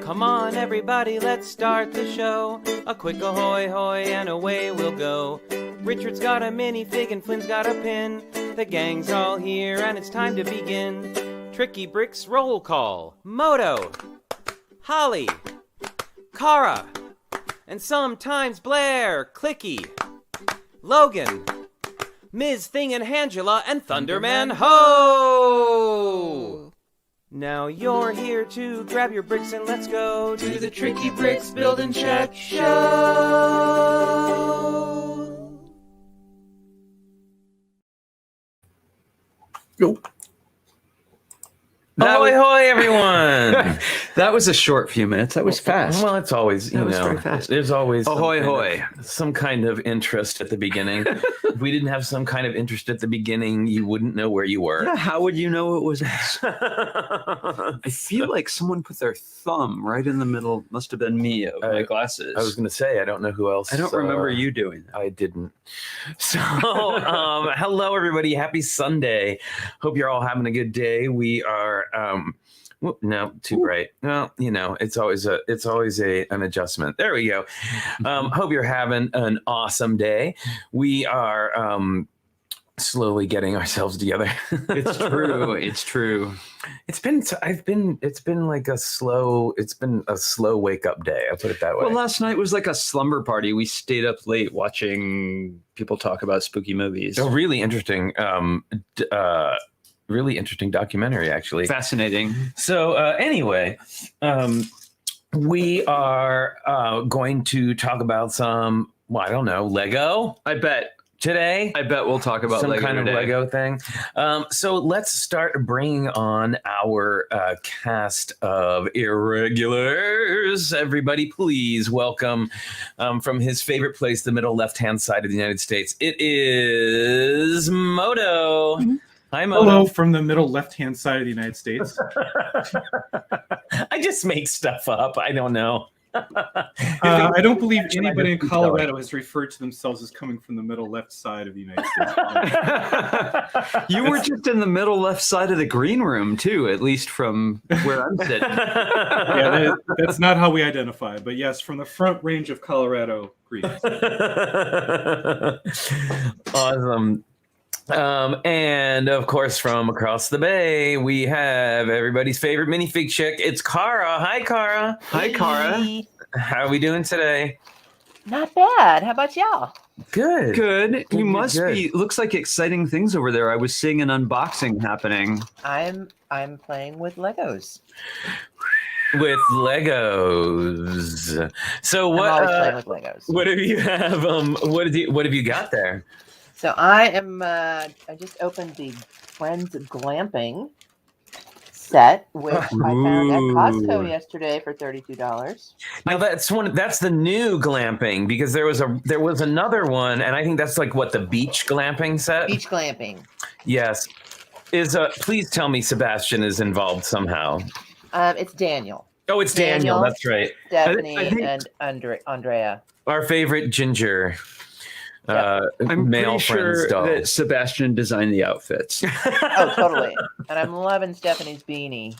Come on, everybody, let's start the show. A quick ahoy hoy and away we'll go. Richard's got a minifig and Flynn's got a pin. The gang's all here and it's time to begin. Tricky Bricks roll call. Moto, Holly, Kara, and sometimes Blair, Clicky, Logan, Ms. Thing and Angela, and Thunderman Ho! Now you're here to grab your bricks and let's go to the Tricky Bricks Build and Check Show! Go. Ahoy, hoy, everyone! That was a short few minutes. That was fast. Well, it's always, That was very fast. There's always Ahoy, some kind of interest at the beginning. If we didn't have some kind of interest at the beginning, you wouldn't know where you were. Yeah, how would you know it was us? I feel like someone put their thumb right in the middle. Must have been me of my glasses. I was going to say, I don't know who else. I don't remember you doing that. I didn't. So, hello, everybody. Happy Sunday. Hope you're all having a good day. We are... no, too bright. Well, it's always an adjustment. There we go. Hope you're having an awesome day. We are slowly getting ourselves together. It's true. It's true. It's been a slow wake up day. I'll put it that way. Well, last night was like a slumber party. We stayed up late watching people talk about spooky movies. Oh, really interesting. Really interesting documentary, actually. Fascinating. So anyway, we are going to talk about some, I don't know, Lego. I bet we'll talk about some Lego kind today. of Lego thing. So let's start bringing on our cast of irregulars. Everybody, please welcome from his favorite place, the middle left-hand side of the United States. It is Moto. Mm-hmm. Hi, Moto. Hello from the middle left-hand side of the United States. I just make stuff up. I don't know. I don't believe anybody in Colorado has referred to themselves as coming from the middle left side of the United States. You were just in the middle left side of the green room, too, at least from where I'm sitting. Yeah, that's not how we identify. But yes, from the front range of Colorado, greetings. Awesome. And of course, from across the bay, we have everybody's favorite minifig chick. It's Kara. Hi, Kara. Hi, Kara. How are we doing today? Not bad. How about y'all? Good. Good. You must good. be. Looks like exciting things over there. I was seeing an unboxing happening. I'm playing with Legos. With Legos. So what? I'm always playing with Legos. What have you have? What have you got there? So I just opened the Friends Glamping set, which I found at Costco yesterday for $32. Now that's the new glamping, because there was another one, and I think that's like what, the beach glamping set? Beach Glamping. Yes. Please tell me Sebastian is involved somehow. It's Daniel. Oh, it's Daniel. That's right. Stephanie I think and Andrea. Our favorite ginger. I'm male pretty sure doll. that Sebastian designed the outfits. Oh, totally. And I'm loving Stephanie's beanie.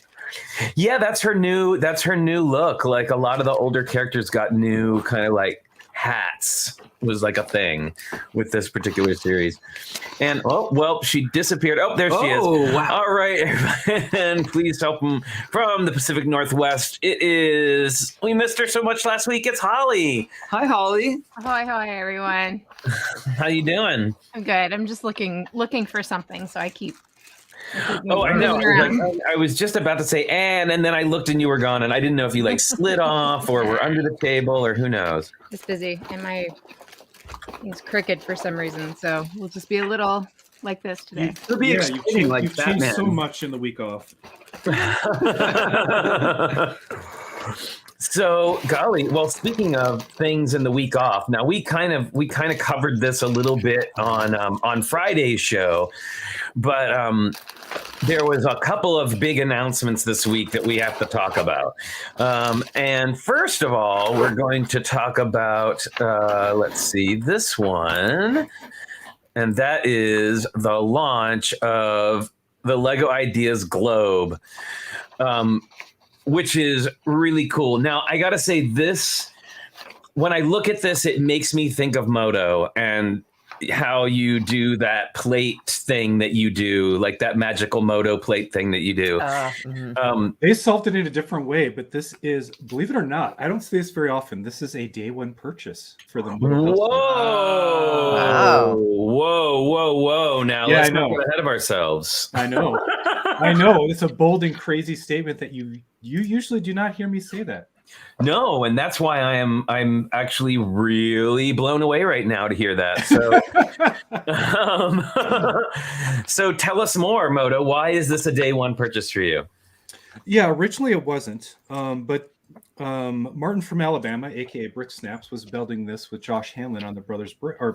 Yeah, that's her new look. Like a lot of the older characters got new kind of like hats. Was like a thing with this particular series. And she disappeared. Oh, there she is. Oh, wow. All right, and please help him from the Pacific Northwest. We missed her so much last week. It's Holly. Hi, Holly. Hi, everyone. How you doing? I'm good. I'm just looking for something, so I keep. Oh, I know. Around. I was just about to say and then I looked and you were gone, and I didn't know if you like slid off or were under the table or who knows. Just busy, and my thing's crooked for some reason, so we'll just be a little like this today. It'll be exciting, like you've Batman. changed so much in the week off. So, golly, well, speaking of things in the week off, now we kind of covered this a little bit on Friday's show, but there was a couple of big announcements this week that we have to talk about. And first of all, we're going to talk about, this one, and that is the launch of the Lego Ideas Globe, which is really cool. Now, I got to say this, when I look at this, it makes me think of Moto and how you do that plate thing that you do, like that magical Moto plate thing that you do. They solved it in a different way, but this is, believe it or not, I don't see this very often. This is a day one purchase for the Moto. Whoa! Wow. Whoa! Now Yeah, let's I know. not get ahead of ourselves. I know. I know. It's a bold and crazy statement that you usually do not hear me say that. No, and that's why I'm actually really blown away right now to hear that. So, so tell us more, Moto. Why is this a day one purchase for you? Yeah, originally it wasn't, but Martin from Alabama, aka Brick Snaps, was building this with Josh Hanlon on the Brothers Brick, on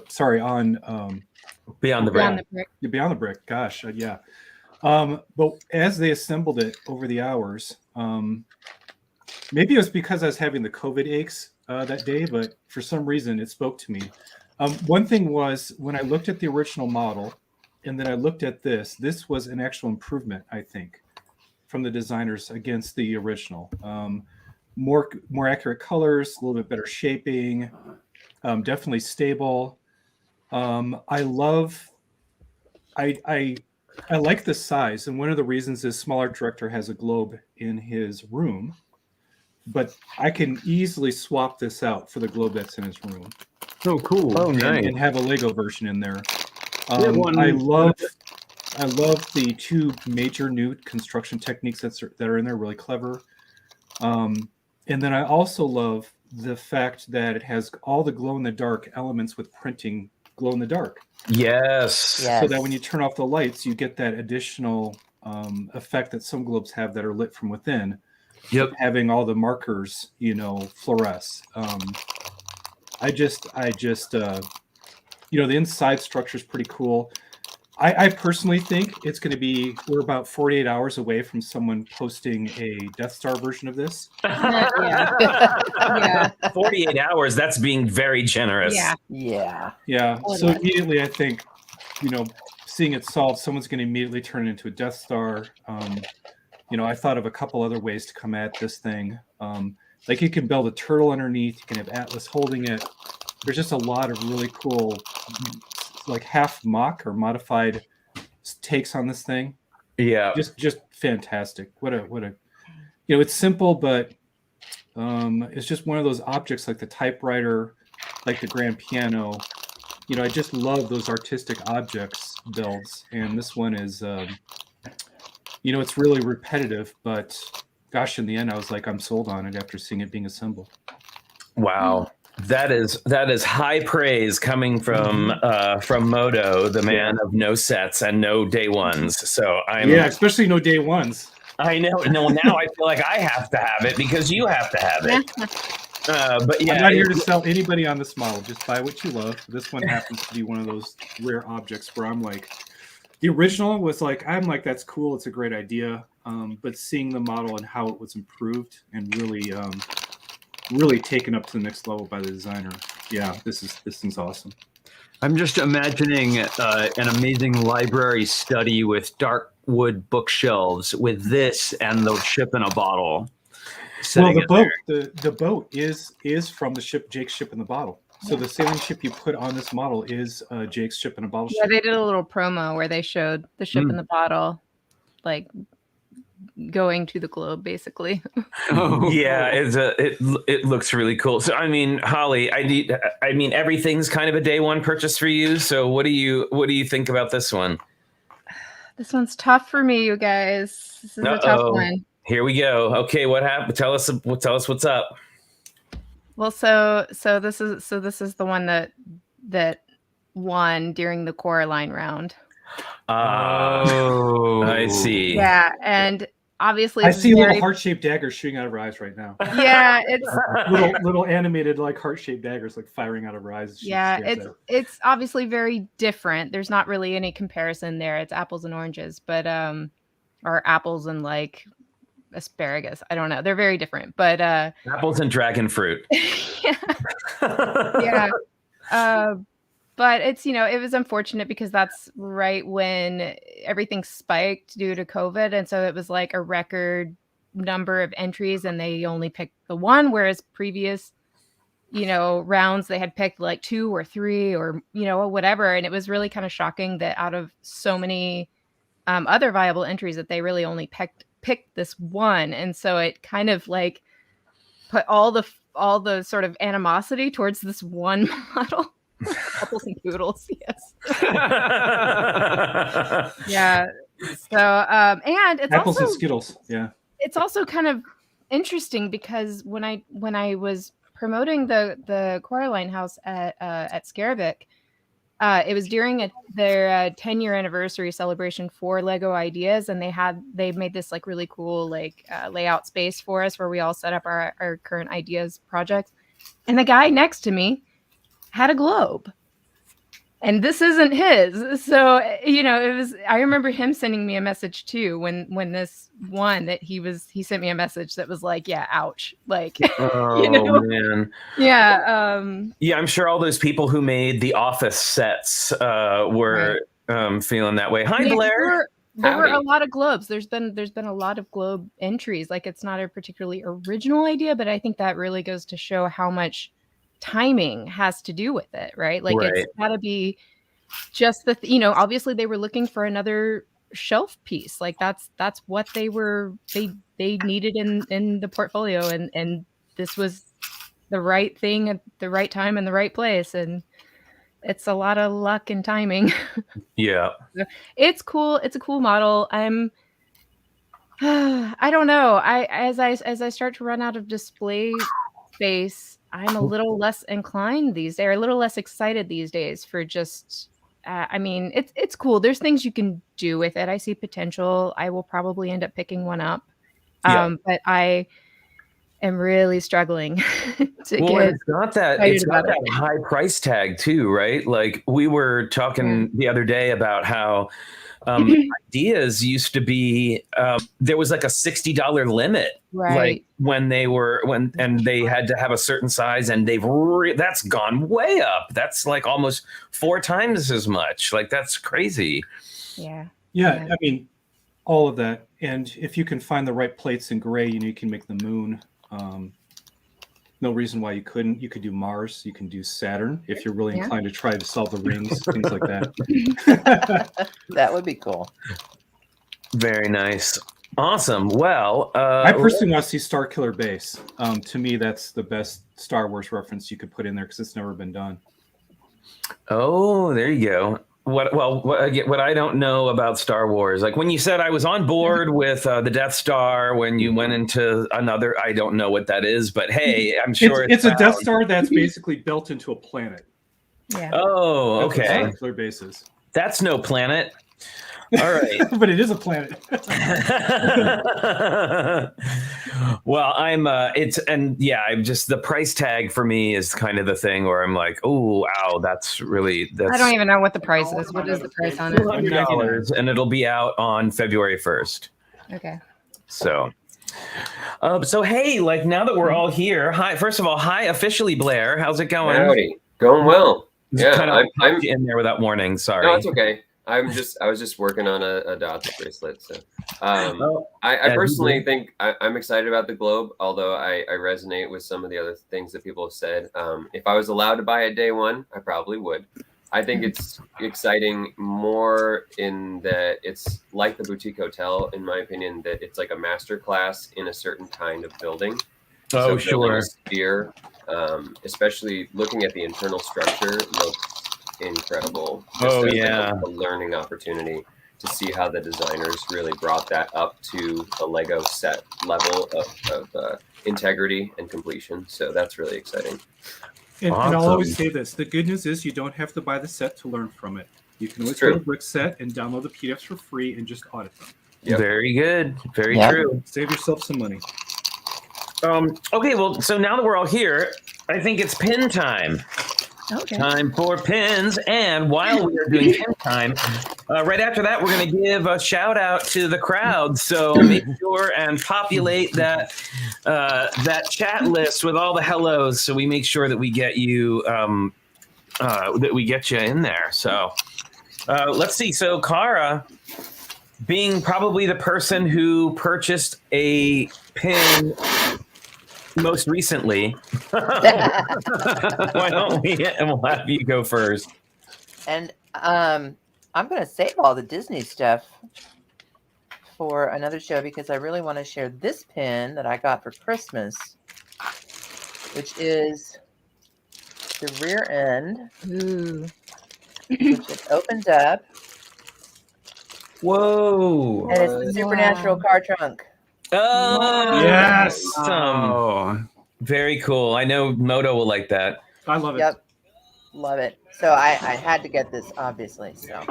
Beyond the Brick. Beyond the Brick. Gosh, yeah. But as they assembled it over the hours, maybe it was because I was having the COVID aches that day, but for some reason it spoke to me. One thing was when I looked at the original model and then I looked at this was an actual improvement, I think, from the designers against the original. More accurate colors, a little bit better shaping, definitely stable. I like the size, and one of the reasons is Small Art Director has a globe in his room, but I can easily swap this out for the globe that's in his room. Oh, cool. Oh, nice. And have a Lego version in there. Yeah, I love the two major new construction techniques that are in there, really clever. And then I also love the fact that it has all the glow-in-the-dark elements with printing glow-in-the-dark. Yes. So that when you turn off the lights, you get that additional effect that some globes have that are lit from within. Yep. Having all the markers, fluoresce. I just, the inside structure is pretty cool. I personally think it's going to be, we're about 48 hours away from someone posting a Death Star version of this. Yeah. 48 hours, that's being very generous. Yeah. Yeah. So immediately I think, seeing it solved, someone's going to immediately turn it into a Death Star. I thought of a couple other ways to come at this thing. Like you can build a turtle underneath, you can have Atlas holding it. There's just a lot of really cool, like half mock or modified takes on this thing. Yeah. Just fantastic. What a it's simple, but it's just one of those objects like the typewriter, like the grand piano. I just love those artistic objects builds. And this one is, it's really repetitive, but gosh, in the end, I was like, I'm sold on it after seeing it being assembled. Wow. That is high praise coming from Moto, the man of no sets and no day ones. So especially no day ones. I know. No, now I feel like I have to have it because you have to have it. But yeah, I'm not here to sell anybody on this model. Just buy what you love. This one happens to be one of those rare objects where I'm like, the original was like, I'm like, that's cool. It's a great idea. But seeing the model and how it was improved and really taken up to the next level by the designer. Yeah, this thing's awesome. I'm just imagining an amazing library study with dark wood bookshelves with this and the ship in a bottle. Well, the boat is from the ship, Jake's ship in the bottle. So the sailing ship you put on this model is Jake's ship in a bottle. Yeah, they did a little promo where they showed the ship in the bottle, like going to the globe, basically. Oh, yeah, it looks really cool. So I mean, Holly, I mean everything's kind of a day one purchase for you. So what do you think about this one? This one's tough for me, you guys. This is a tough one. Here we go. Okay, what happened? Tell us what's up. Well, so this is the one that won during the Coraline round. Oh, I see. Yeah, and obviously I see little heart-shaped daggers shooting out of her eyes right now. Yeah, it's little animated like heart-shaped daggers like firing out of her eyes. Yeah, it's obviously very different. There's not really any comparison there. It's apples and oranges, but or apples and like asparagus. I don't know. They're very different, but apples and dragon fruit. Yeah. But it's, it was unfortunate because that's right when everything spiked due to COVID. And so it was like a record number of entries and they only picked the one, whereas previous, rounds they had picked like 2 or 3 or, whatever. And it was really kind of shocking that out of so many other viable entries that they really only picked this one. And so it kind of like put all the sort of animosity towards this one model. Apples and poodles, yes. Yeah. So and it's apples also, and Skittles. Yeah. It's also kind of interesting because when I was promoting the Coraline House at Scarabik, it was during their 10-year anniversary celebration for Lego Ideas, and they made this like really cool like layout space for us where we all set up our current ideas projects. And the guy next to me had a globe, and this isn't his. So it was. I remember him sending me a message too when this won that he sent me a message that was like, yeah, ouch, like man, yeah, yeah. I'm sure all those people who made the Office sets were feeling that way. Hi, Blair. There were a lot of globes. There's been a lot of globe entries. Like it's not a particularly original idea, but I think that really goes to show how much timing has to do with it, right? Like it's got to be just obviously they were looking for another shelf piece. Like that's what they needed in the portfolio, and this was the right thing at the right time and the right place, and it's a lot of luck and timing. Yeah. It's cool. It's a cool model. I don't know. As I start to run out of display space, I'm a little less inclined these days, or a little less excited these days for just, it's cool. There's things you can do with it. I see potential. I will probably end up picking one up. But I am really struggling to get. It's got that high price tag too, right? Like we were talking the other day about how ideas used to be there was like a $60 limit, right? Like when they had to have a certain size, and that's gone way up. That's like almost 4 times as much. Like that's crazy. Yeah. I mean, all of that, and if you can find the right plates in gray, you can make the moon. No reason why you couldn't. You could do Mars. You can do Saturn if you're really inclined to try to solve the rings, things like that. That would be cool. Very nice. Awesome. Well, I personally want to see Star Killer Base. To me, that's the best Star Wars reference you could put in there because it's never been done. Oh, there you go. What I don't know about Star Wars, like when you said I was on board with the Death Star, when you went into another, I don't know what that is, but hey, I'm sure it's a Death Star that's basically built into a planet. Yeah. Oh, That's okay. what Star Killer Base is. That's no planet. All right. But it is a planet. Well, I'm just the price tag for me is kind of the thing where I'm like, oh, wow, that's I don't even know what the price is. What is the price on it? $200, and it'll be out on February 1st. Okay. So hey, like now that we're all here, first of all, hi, officially Blair. How's it going? Howdy. Going well. Kind of I'm in there without warning. Sorry. No, it's okay. I was just working on a dots bracelet. So I personally think I'm excited about the globe, although I resonate with some of the other things that people have said. If I was allowed to buy it day one, I probably would. I think it's exciting more in that it's like the boutique hotel, in my opinion, that it's like a master class in a certain kind of building. Oh, so sure. Sphere, especially looking at the internal structure, looks incredible. Oh, yeah. Like a learning opportunity to see how the designers really brought that up to a Lego set level of integrity and completion. So that's really exciting. And Awesome. I'll always say this. The good news is you don't have to buy the set to learn from it. You can always go to Brick Set and download the PDFs for free and just audit them. Yep. Very good. Very Yeah. true. Save yourself some money. Okay, well, so now that we're all here, I think it's pin time. Okay. Time for pins. And while we are doing pin time, right after that, we're going to give a shout out to the crowd. So make sure and populate that chat list with all the hellos, so we make sure that we get you that we get you in there. So let's see. So Kara, being probably the person who purchased a pin most recently, why don't we'll have you go first. And I'm going to save all the Disney stuff for another show because I really want to share this pin that I got for Christmas, which is the rear end, which is opened up. Whoa. And it's the Supernatural car trunk. Oh, Yes. awesome. Oh, Very cool. I know Moto will like that. I love it. Yep. Love it. So I had to get this, obviously. So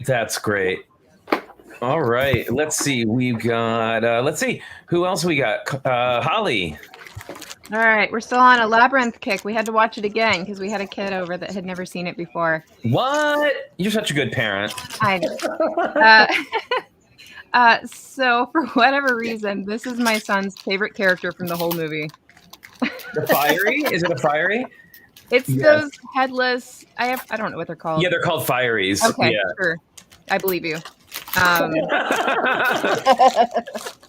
That's great. All right. Let's see. We've got, let's see. Who else we got? Holly. All right, we're still on a Labyrinth kick. We had to watch it again because we had a kid over that had never seen it before. What? You're such a good parent. I know. So for whatever reason, this is my son's favorite character from the whole movie. The Fiery? Is it a Fiery? It's Yes. those headless. I don't know what they're called. Yeah, they're called Firies. Okay, Yeah. sure. I believe you.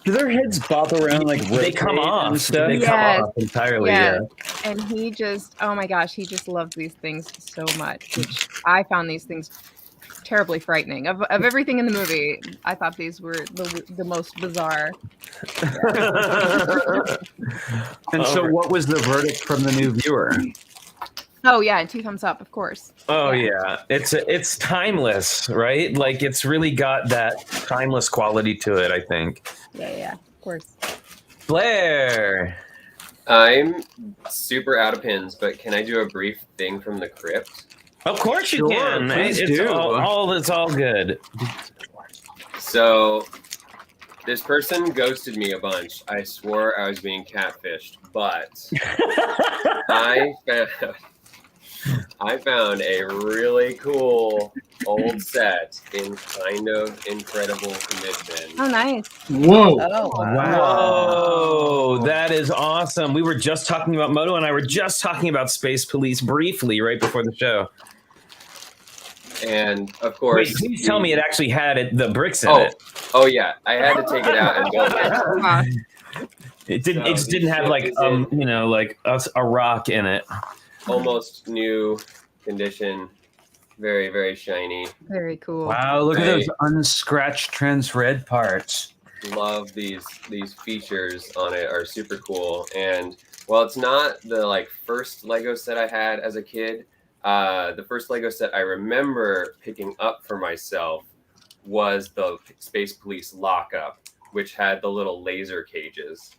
do their heads bob around like They come rotate off. and stuff? They come Yes. off entirely. Yes. Yeah. And he just, oh my gosh, he just loves these things so much, which I found these things terribly frightening. Of everything in the movie, I thought these were the most bizarre. And so, what was the verdict from the new viewer? Oh yeah, and 2 thumbs up, of course. Oh yeah, it's timeless, right? Like it's really got that timeless quality to it. I think. Yeah, of course. Blair. I'm super out of pins, but can I do a brief thing from the crypt? Of course you Sure, can. please It's do. it's all good. So this person ghosted me a bunch. I swore I was being catfished, but I found a really cool old set in kind of incredible condition. Oh, nice. Whoa. Oh, Whoa, that is awesome. We were just talking about Moto and I were just talking about Space Police briefly right before the show. And of course, Wait, please tell me it actually had the bricks in it. Oh yeah, I had to take it out and build it. It didn't. No, It just didn't have like it's in- like a rock in it. Almost new condition, very very shiny. Very cool. Wow, look at those unscratched trans red parts. Love these features on it, are super cool. And while it's not the first Lego set I had as a kid, the first Lego set I remember picking up for myself was the Space Police lockup, which had the little laser cages.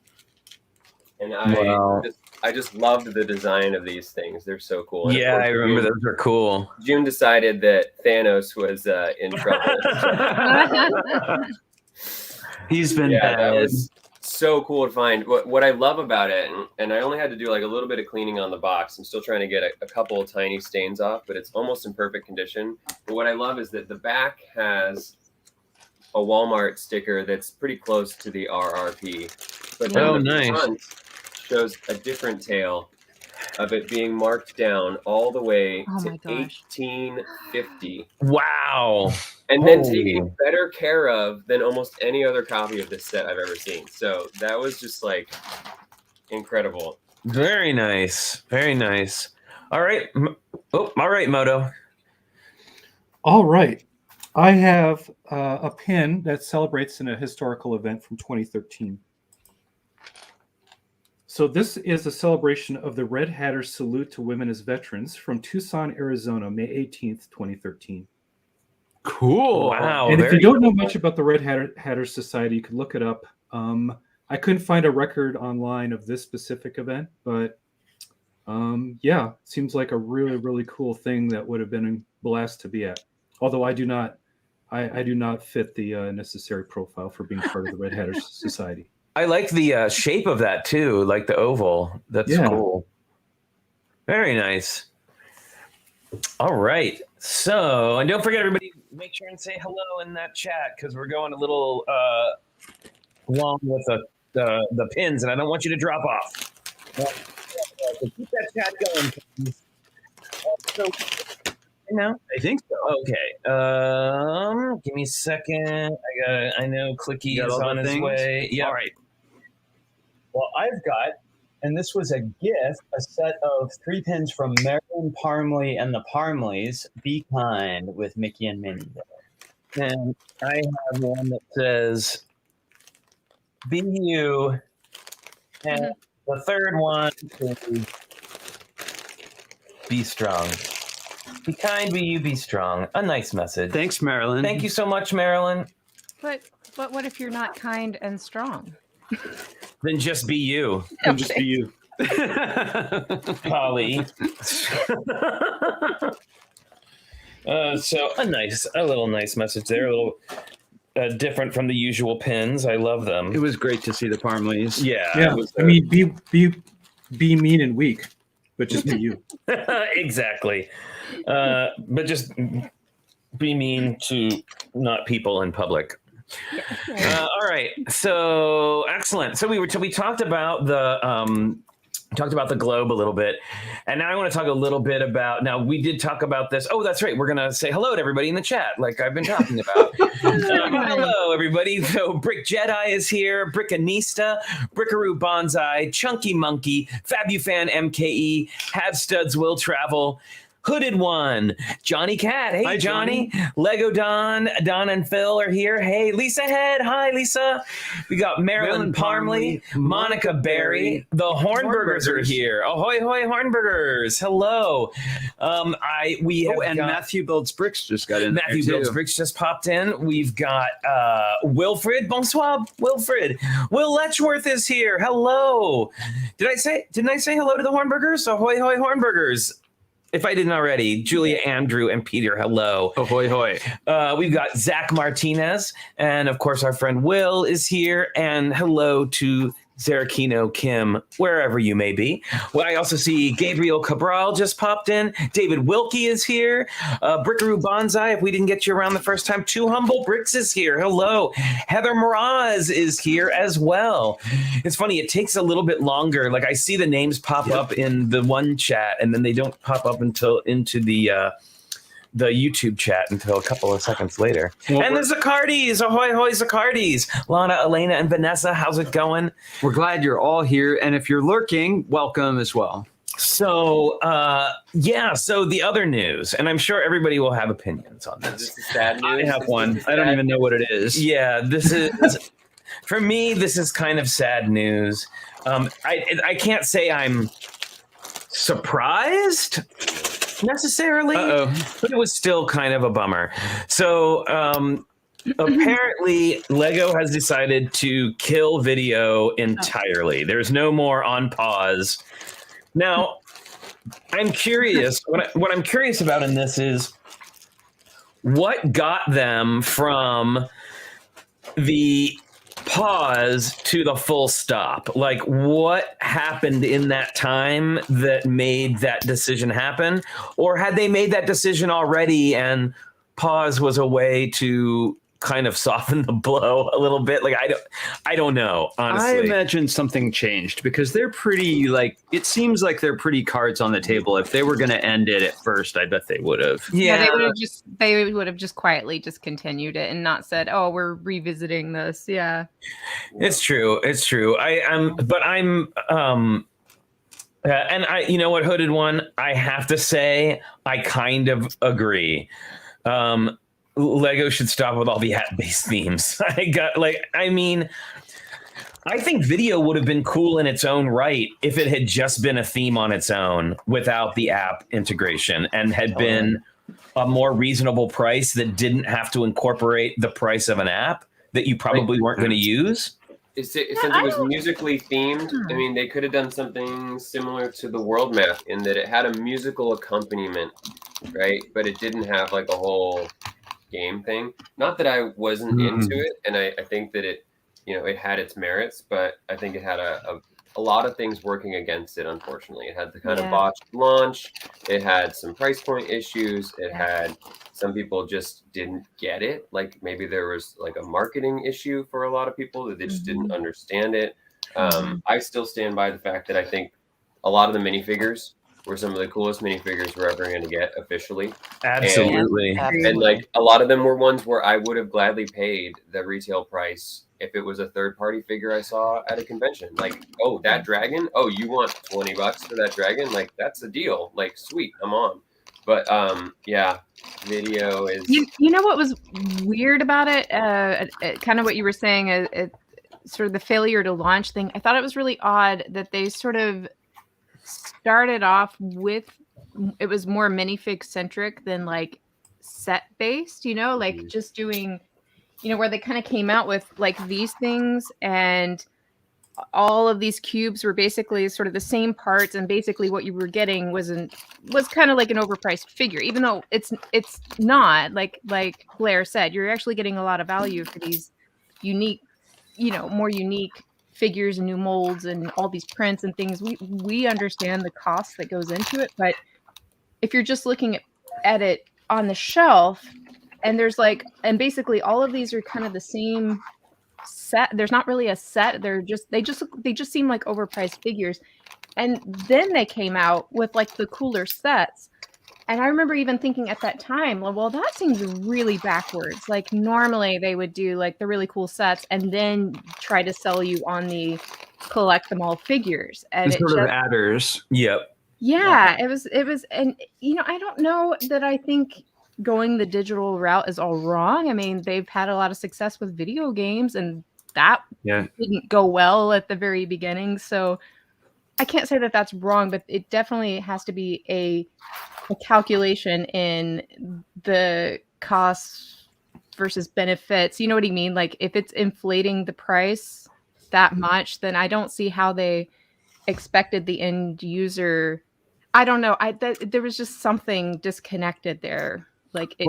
And I just loved the design of these things. They're so cool. And of Yeah, course, I remember those are cool. June decided that Thanos was in trouble. He's been Yeah, that bad. was so cool to find. What I love about it, and I only had to do a little bit of cleaning on the box. I'm still trying to get a couple of tiny stains off, but it's almost in perfect condition. But what I love is that the back has a Walmart sticker that's pretty close to the RRP. But then the front shows a different tale of it being marked down all the way Oh to my gosh. 1850. Wow. And then Holy. taken better care of than almost any other copy of this set I've ever seen. So that was just incredible. Very nice. Very nice. All right. All right, Moto. All right. I have a pin that celebrates a historical event from 2013. So this is a celebration of the Red Hatter Salute to Women as Veterans from Tucson, Arizona, May 18th, 2013. Cool. Wow. And if you don't know much about the Red Hatter Society, you could look it up. I couldn't find a record online of this specific event, but yeah, it seems like a really, really cool thing that would have been a blast to be at. Although I do not fit the necessary profile for being part of the Red Hatter Society. I like the shape of that too, like the oval. That's cool. Very nice. All right. So, and don't forget, everybody, make sure and say hello in that chat because we're going a little long with the pins, and I don't want you to drop off. So keep that chat going, please. So, no, I think so. okay. Give me a second. I know Clicky You got is all the on his things? way. Yeah. All right. Well, I've got, and this was a gift, a set of 3 pins from Marilyn Parmley and the Parmleys. Be kind with Mickey and Minnie. And I have one that says, "Be you," and the third one is, "Be strong." Be kind, be you, be strong. A nice message. Thanks, Marilyn. Thank you so much, Marilyn. But what if you're not kind and strong? Then just be you, And just be you. Polly. So a little nice message there. A little different from the usual pins. I love them. It was great to see the Parmleys. Yeah. Yeah. it was, I mean, be mean and weak, but just be you. exactly. But just be mean to not people in public. All right. So excellent. So we talked about the globe a little bit, and now I want to talk a little bit about. Now we did talk about this. Oh, that's right. We're gonna say hello to everybody in the chat, like I've been talking about. Hello, everybody. So Brick Jedi is here. Brickanista, Brickaroo Bonsai, Chunky Monkey, Fabufan MKE, Have Studs Will Travel. Hooded One, Johnny Cat. Hey, Hi, Johnny. Lego Don and Phil are here. Hey, Lisa Head. Hi, Lisa. We got Marilyn Parmley, Monica Berry. The Hornburgers are here. Ahoy, hoy, Hornburgers. Hello. We have And got, Matthew Builds Bricks just got in. Matthew there, Builds too. Bricks just popped in. We've got Wilfred. Bonsoir, Wilfred. Will Letchworth is here. Hello. Didn't I say hello to the Hornburgers? Ahoy, hoy, Hornburgers. If I didn't already, Julia, Andrew, and Peter, hello. Ahoy, hoy. We've got Zach Martinez, and of course our friend Will is here, and hello to Zarakino Kim, wherever you may be. Well, I also see Gabriel Cabral just popped in. David Wilkie is here. Brickaroo Bonsai, if we didn't get you around the first time. Too Humble Bricks is here. Hello. Heather Mraz is here as well. It's funny, it takes a little bit longer. Like I see the names pop up in the one chat, and then they don't pop up until into the YouTube chat until a couple of seconds later. Well, and the Zacardis, ahoy hoy Zacardis. Lana, Elena, and Vanessa, how's it going? We're glad you're all here. And if you're lurking, welcome as well. So, so the other news, and I'm sure everybody will have opinions on this. This is sad news. I have one. I don't even know what it is. Yeah, this is, for me, this is kind of sad news. I can't say I'm surprised necessarily, but it was still kind of a bummer. So apparently Lego has decided to kill video entirely. There's no more on pause. Now, I'm curious, what I'm curious about in this is what got them from the pause to the full stop. Like what happened in that time that made that decision happen? Or had they made that decision already and pause was a way to kind of soften the blow a little bit? Like I don't know, honestly. I imagine something changed because they're pretty it seems like they're pretty cards on the table. If they were going to end it at first, I bet they would have. Yeah, they would have just quietly discontinued it and not said, "Oh, we're revisiting this." Yeah, it's true. And you know what, Hooded One, I have to say, I kind of agree. Lego should stop with all the app-based themes. I think video would have been cool in its own right if it had just been a theme on its own without the app integration and had been a more reasonable price that didn't have to incorporate the price of an app that you probably weren't going to use. Since it was musically themed, I mean, they could have done something similar to the world map in that it had a musical accompaniment, right? But it didn't have like a whole game thing. Not that I wasn't into it, and I think that it had its merits, but I think it had a lot of things working against it. Unfortunately, it had the kind of botched launch. It had some price point issues. It had some people just didn't get it. Like maybe there was like a marketing issue for a lot of people that they just didn't understand it. I still stand by the fact that I think a lot of the minifigures were some of the coolest minifigures we're ever going to get officially. Absolutely. And like a lot of them were ones where I would have gladly paid the retail price if it was a third-party figure I saw at a convention. Like, oh, that dragon? Oh, you want $20 for that dragon? Like, that's a deal. Like, sweet, I'm on. But yeah, video is. You know what was weird about it? Kind of what you were saying, sort of the failure to launch thing. I thought it was really odd that they sort of started off with it was more minifig centric than like set based. You know, like just doing, you know, where they kind of came out with like these things and all of these cubes were basically sort of the same parts, and basically what you were getting was kind of like an overpriced figure, even though it's not like Blair said, you're actually getting a lot of value for these unique, you know, more unique figures and new molds and all these prints and things. We understand the cost that goes into it, but if you're just looking at it on the shelf and there's like, and basically all of these are kind of the same set. There's not really a set. They just seem like overpriced figures. And then they came out with like the cooler sets. And I remember even thinking at that time, well, that seems really backwards. Like normally they would do like the really cool sets and then try to sell you on the collect them all figures. And sort of adders. Yep. Yeah, it was, and you know, I don't know that I think going the digital route is all wrong. I mean, they've had a lot of success with video games, and that didn't go well at the very beginning. So I can't say that that's wrong, but it definitely has to be a calculation in the costs versus benefits. You know what I mean? Like if it's inflating the price that much, then I don't see how they expected the end user. I don't know. There was just something disconnected there. Like it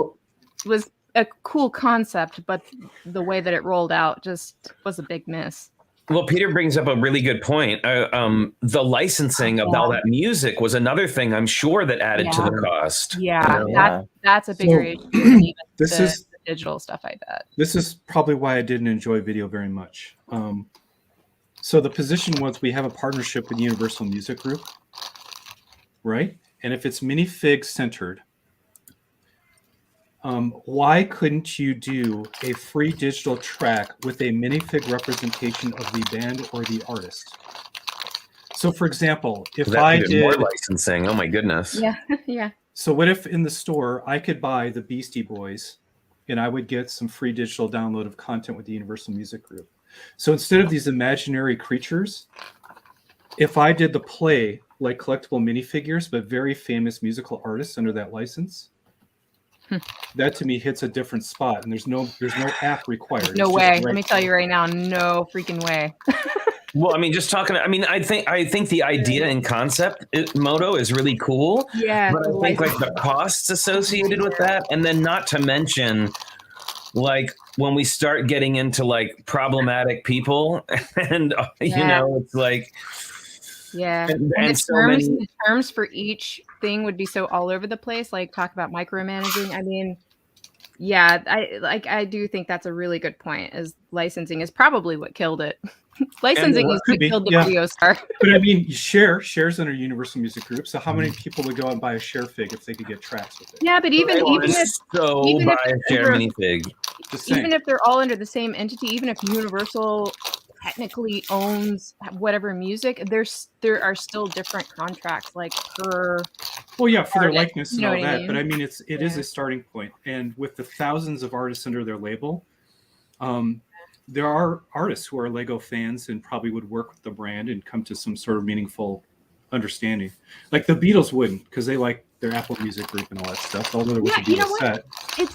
was a cool concept, but the way that it rolled out just was a big miss. Well, Peter brings up a really good point. The licensing of all that music was another thing I'm sure that added to the cost. Yeah, that's a bigger issue than even the digital stuff, I bet. This is probably why I didn't enjoy video very much. So the position was we have a partnership with Universal Music Group, right? And if it's minifig centered, why couldn't you do a free digital track with a minifig representation of the band or the artist? So, for example, if I did more licensing, oh my goodness, yeah. So, what if in the store I could buy the Beastie Boys, and I would get some free digital download of content with the Universal Music Group? So instead of these imaginary creatures, if I did the play like collectible minifigures, but very famous musical artists under that license. That to me hits a different spot, and there's no app required. No way. Let me tell you right now, no freaking way. Well, I mean, just talking. I mean, I think the idea and concept, Moto, is really cool. Yeah. But I think like the costs associated with that, and then not to mention, like when we start getting into like problematic people, and you know, it's like. Yeah, and the terms for each thing would be so all over the place. Like talk about micromanaging. I mean, yeah, I do think that's a really good point. Is licensing is probably what killed it. Licensing is what killed the video star. But I mean, shares under Universal Music Group. So how many people would go out and buy a share fig if they could get tracks with it? Yeah, but even if they're all under the same entity, even if Universal technically owns whatever music, there are still different contracts like per for their likeness and you know all that. I mean? But I mean, it is a starting point, and with the thousands of artists under their label, there are artists who are Lego fans and probably would work with the brand and come to some sort of meaningful understanding. Like the Beatles wouldn't, because they like their Apple Music Group and all that stuff. Although there was a Beatles set.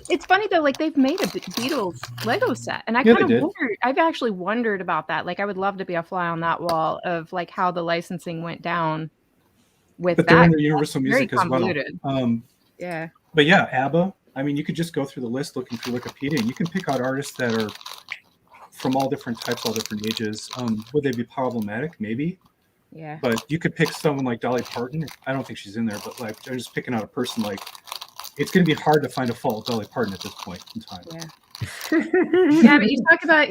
It's funny though, like they've made a Beatles Lego set, and I kind of wondered. I've actually wondered about that. Like I would love to be a fly on that wall of like how the licensing went down with but that. They're under Universal Music as well. Yeah. But yeah, ABBA. I mean, you could just go through the list looking through Wikipedia, and you can pick out artists that are from all different types, all different ages. Would they be problematic? Maybe. Yeah. But you could pick someone like Dolly Parton. I don't think she's in there, but like I'm just picking out a person like it's going to be hard to find a fault with Dolly Parton at this point in time. Yeah. Yeah, but you talk about,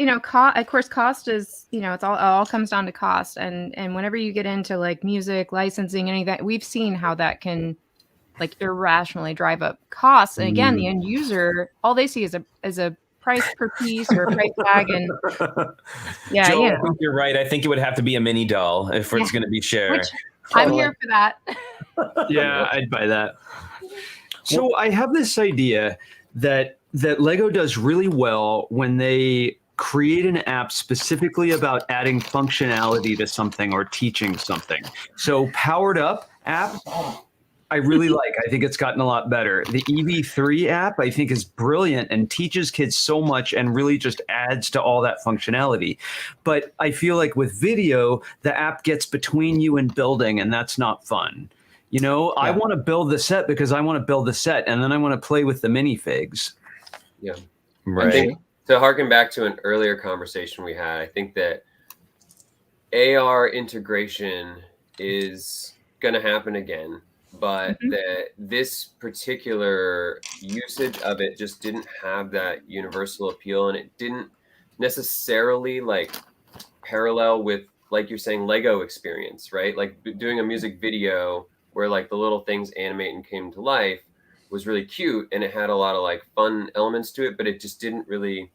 of course, cost is, it's all comes down to cost. And whenever you get into like music, licensing, any of that, we've seen how that can like irrationally drive up costs. And again, the end user, all they see is a price per piece or a price tag. And yeah, Joe, I think you're right. I think it would have to be a mini doll if it's going to be shared. Which I'm here for that. Yeah, I'd buy that. So I have this idea that Lego does really well when they create an app specifically about adding functionality to something or teaching something. So Powered Up app, I really like. I think it's gotten a lot better. The EV3 app, I think, is brilliant and teaches kids so much and really just adds to all that functionality. But I feel like with video, the app gets between you and building, and that's not fun. I want to build the set because I want to build the set, and then I want to play with the minifigs. Yeah. Right. I think, to harken back to an earlier conversation we had, I think that AR integration is going to happen again, but that this particular usage of it just didn't have that universal appeal, and it didn't necessarily like parallel with, like you're saying, Lego experience, right? Like doing a music video where like the little things animate and came to life was really cute, and it had a lot of like fun elements to it, but it just didn't really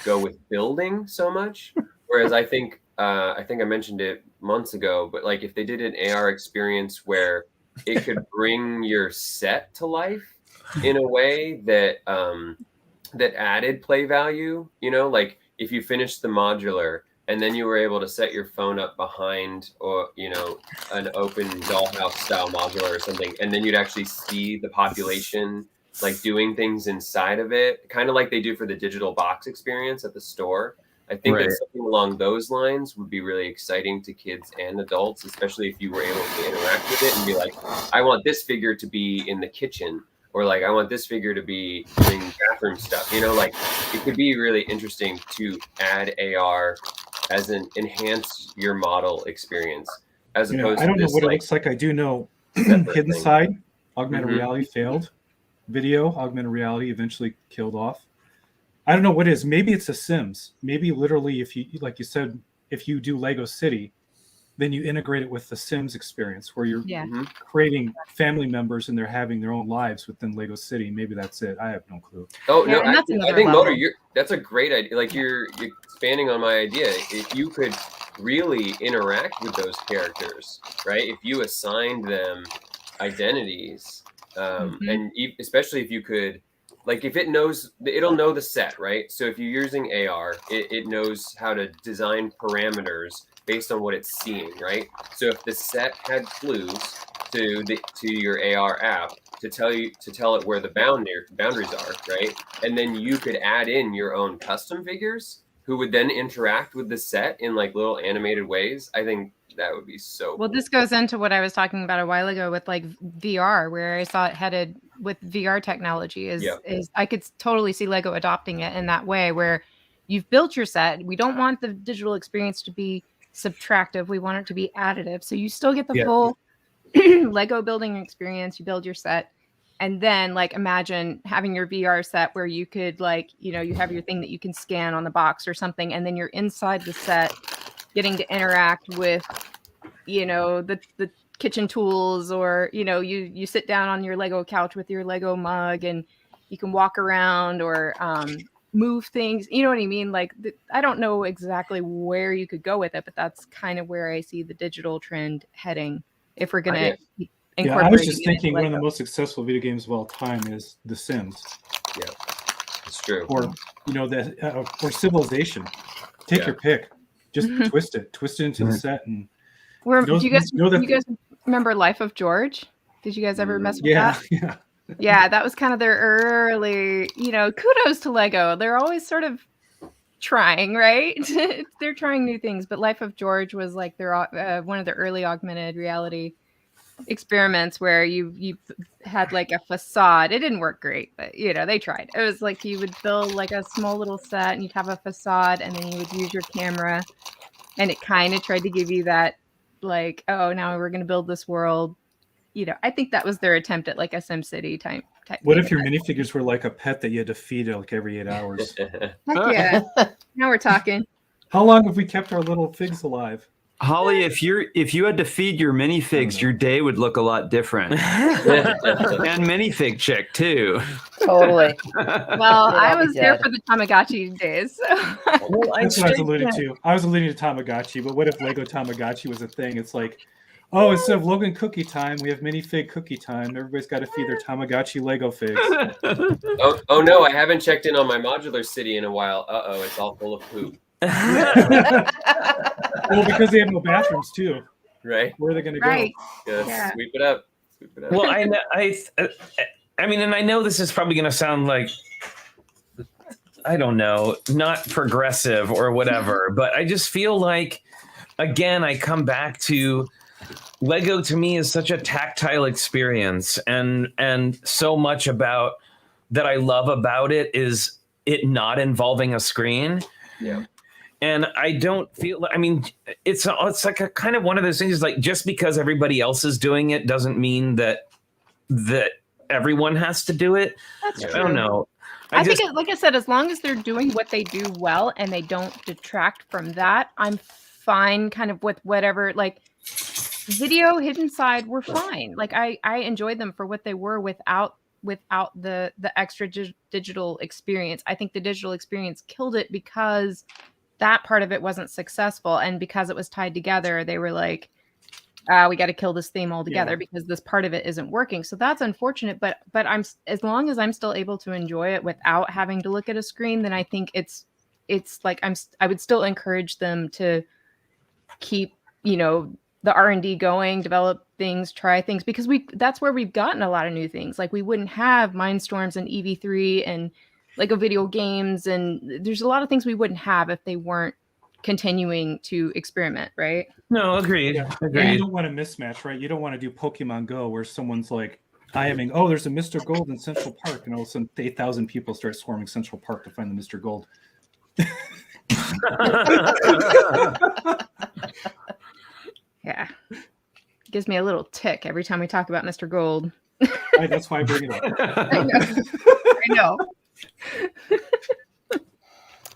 go with building so much. Whereas I think I mentioned it months ago, but like if they did an AR experience where it could bring your set to life in a way that that added play value, like if you finished the modular and then you were able to set your phone up behind, or an open dollhouse style modular or something, and then you'd actually see the population like doing things inside of it, kind of like they do for the digital box experience at the store. I think that something along those lines would be really exciting to kids and adults, especially if you were able to interact with it and be like, I want this figure to be in the kitchen, or like, I want this figure to be doing bathroom stuff. Like it could be really interesting to add AR as an enhance your model experience, as opposed to I don't know this, what like, it looks like. I do know hidden thing. side, augmented reality failed. Video, augmented reality eventually killed off. I don't know what it is. Maybe it's a Sims. Maybe literally, if you, like you said, if you do Lego City, then you integrate it with the Sims experience where you're creating family members and they're having their own lives within Lego City. Maybe that's it. I have no clue. Oh, no, and I think Motor, that's a great idea. Like you're expanding on my idea. If you could really interact with those characters, right? If you assigned them identities, and especially if you could, like if it'll know the set, right? So if you're using AR, it knows how to design parameters based on what it's seeing, right? So if the set had clues to your AR app to tell it where the boundaries are, right? And then you could add in your own custom figures who would then interact with the set in like little animated ways. I think that would be so Well, cool. this goes into what I was talking about a while ago with like VR, where I saw it headed with VR technology is I could totally see Lego adopting it in that way, where you've built your set. We don't want the digital experience to be subtractive. We want it to be additive. So you still get the full Lego building experience. You build your set. And then like imagine having your VR set where you could like, you have your thing that you can scan on the box or something. And then you're inside the set getting to interact with, the kitchen tools, or, you sit down on your Lego couch with your Lego mug and you can walk around or move things. You know what I mean? Like, I don't know exactly where you could go with it, but that's kind of where I see the digital trend heading. If we're going to I was just thinking one of the most successful video games of all time is The Sims. Yeah, it's true. Or, or Civilization. Take your pick. Just twist it into the set. And do you guys remember Life of George? Did you guys ever mess with that? Yeah, that was kind of their early, kudos to Lego. They're always sort of trying, right? They're trying new things, but Life of George was like their one of the early augmented reality experiments where you had like a facade. It didn't work great, but they tried. It was like you would build like a small little set and you'd have a facade, and then you would use your camera, and it kind of tried to give you that like, oh, now we're going to build this world I think that was their attempt at like a SimCity type. What thing. if your minifigures were like a pet that you had to feed like every 8 hours? Heck yeah. Now we're talking. How long have we kept our little figs alive? Holly, if you had to feed your minifigs, your day would look a lot different. And minifig chick too. Totally. Well, They'd I all be was there dead. for the Tamagotchi days. So. Well, That's what I was alluding to. I was alluding to Tamagotchi, but what if Lego Tamagotchi was a thing? It's like, oh, instead of Logan cookie time, we have minifig cookie time. Everybody's got to feed their Tamagotchi Lego figs. Oh no, I haven't checked in on my modular city in a while. Uh-oh, it's all full of poop. Well, because they have no bathrooms too. Right? Where are they going to Right. Gotta Yeah. sweep it up. Sweep it up. Well, I mean, and I know this is probably going to sound like, I don't know, not progressive or whatever, but I just feel like, again, I come back to Lego. To me is such a tactile experience, and so much about that I love about it is it not involving a screen. Yeah. And I don't feel, I mean, it's like a kind of one of those things, like just because everybody else is doing it doesn't mean that everyone has to do it. That's Yeah. true. I don't know. I think, like I said, as long as they're doing what they do well and they don't detract from that, I'm fine kind of with whatever, like video hidden side, we're fine. Like I enjoyed them for what they were without the extra digital experience. I think the digital experience killed it because that part of it wasn't successful. And because it was tied together, they were like, we got to kill this theme altogether because this part of it isn't working. So that's unfortunate. But I'm, as long as I'm still able to enjoy it without having to look at a screen, then I think it's like I would still encourage them to keep, the R&D going, develop things, try things, because that's where we've gotten a lot of new things. Like we wouldn't have Mindstorms and EV3 and Lego video games, and there's a lot of things we wouldn't have if they weren't continuing to experiment, right? No, agreed. Yeah. Agreed. And you don't want a mismatch, right? You don't want to do Pokemon Go where someone's like, there's a Mr. Gold in Central Park, and all of a sudden 8,000 people start swarming Central Park to find the Mr. Gold. Yeah. Gives me a little tick every time we talk about Mr. Gold. That's why I bring it up. I know.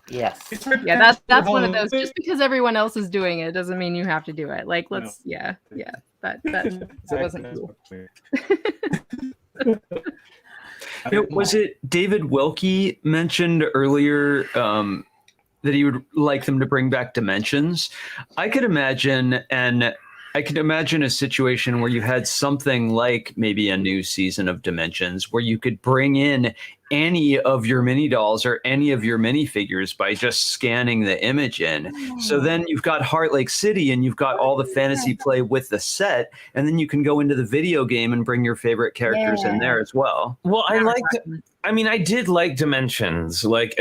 Yes. Yeah, that's one of those. Just because everyone else is doing it doesn't mean you have to do it. Like, let's, yeah. That wasn't cool. Was it David Wilkie mentioned earlier that he would like them to bring back Dimensions? I could imagine a situation where you had something like maybe a new season of Dimensions where you could bring in any of your mini dolls or any of your minifigures by just scanning the image in. So then you've got Heart Lake City and you've got all the fantasy play with the set, and then you can go into the video game and bring your favorite characters in there as well. Well, I did like Dimensions, but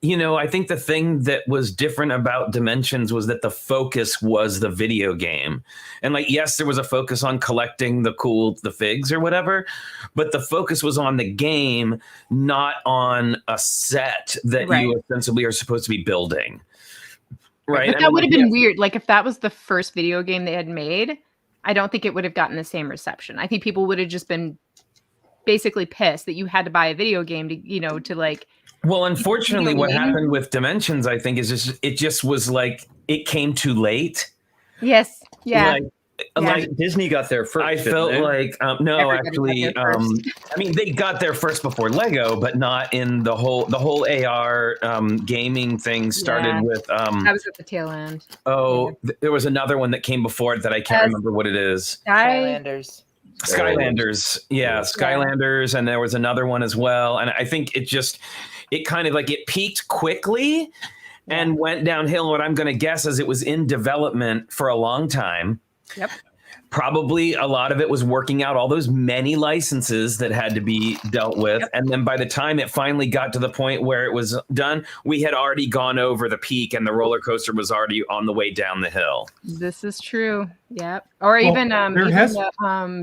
I think the thing that was different about Dimensions was that the focus was the video game. And yes, there was a focus on collecting the figs or whatever, but the focus was on the game, not on a set that you ostensibly are supposed to be building. Right. But that would have been weird. Like if that was the first video game they had made, I don't think it would have gotten the same reception. I think people would have just been basically pissed that you had to buy a video game to Well, unfortunately, what happened with Dimensions, I think, is it just was it came too late. Yes. Yeah. Like Disney got there first. I felt like no, Everybody actually, got there first. I mean, they got there first before Lego, but not in the whole AR gaming thing started with. I was at the tail end. There was another one that came before it that I can't remember what it is. Skylanders. Skylanders, and there was another one as well. And I think it kind of it peaked quickly and went downhill. What I'm going to guess is it was in development for a long time. Yep. Probably a lot of it was working out all those many licenses that had to be dealt with. Yep. And then by the time it finally got to the point where it was done, we had already gone over the peak and the roller coaster was already on the way down the hill. This is true. Yep. Or even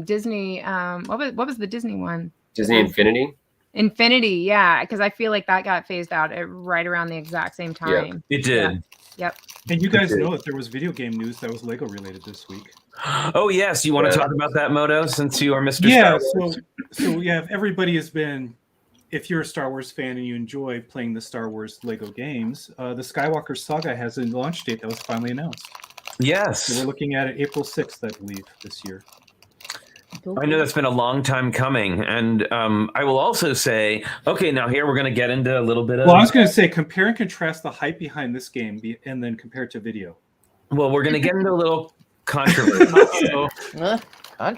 Disney. What was the Disney one? Disney Infinity? Infinity, yeah. Because I feel like that got phased out at right around the exact same time. It did. Yep. And you guys know that there was video game news that was Lego related this week. Oh yes, you want to talk about that, Moto, since you are Mr. Yeah, Star Wars? so yeah, everybody has been. If you're a Star Wars fan and you enjoy playing the Star Wars Lego games, the Skywalker Saga has a launch date that was finally announced. Yes. So we're looking at it April 6th, I believe, this year. I know that's been a long time coming. And I will also say, okay, now here we're going to get into a little bit of... Well, I was going to say, compare and contrast the hype behind this game and then compare it to video. Well, we're going to get into a little controversy. We're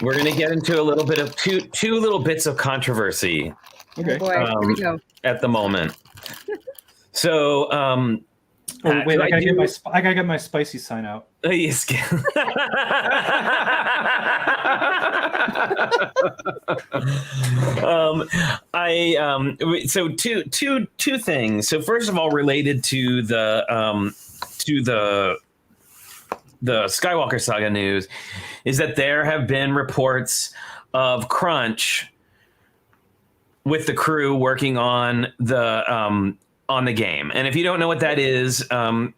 going to get into a little bit of two little bits of controversy. Okay. Oh boy, here we go. At the moment. So, wait, I gotta get my spicy sign out. Yes. So two things. So first of all, related to the Skywalker Saga news, is that there have been reports of crunch with the crew working on the game. And if you don't know what that is in,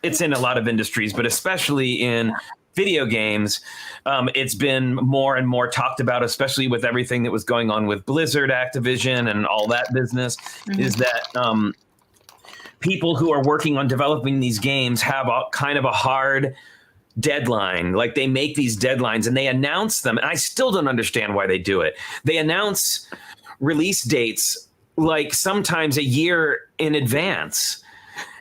it's in a lot of industries, but especially in video games, it's been more and more talked about, especially with everything that was going on with Blizzard, Activision, and all that business, is that people who are working on developing these games have a kind of a hard deadline. Like, they make these deadlines and they announce them, and I still don't understand why they do it. They announce release dates like sometimes a year in advance,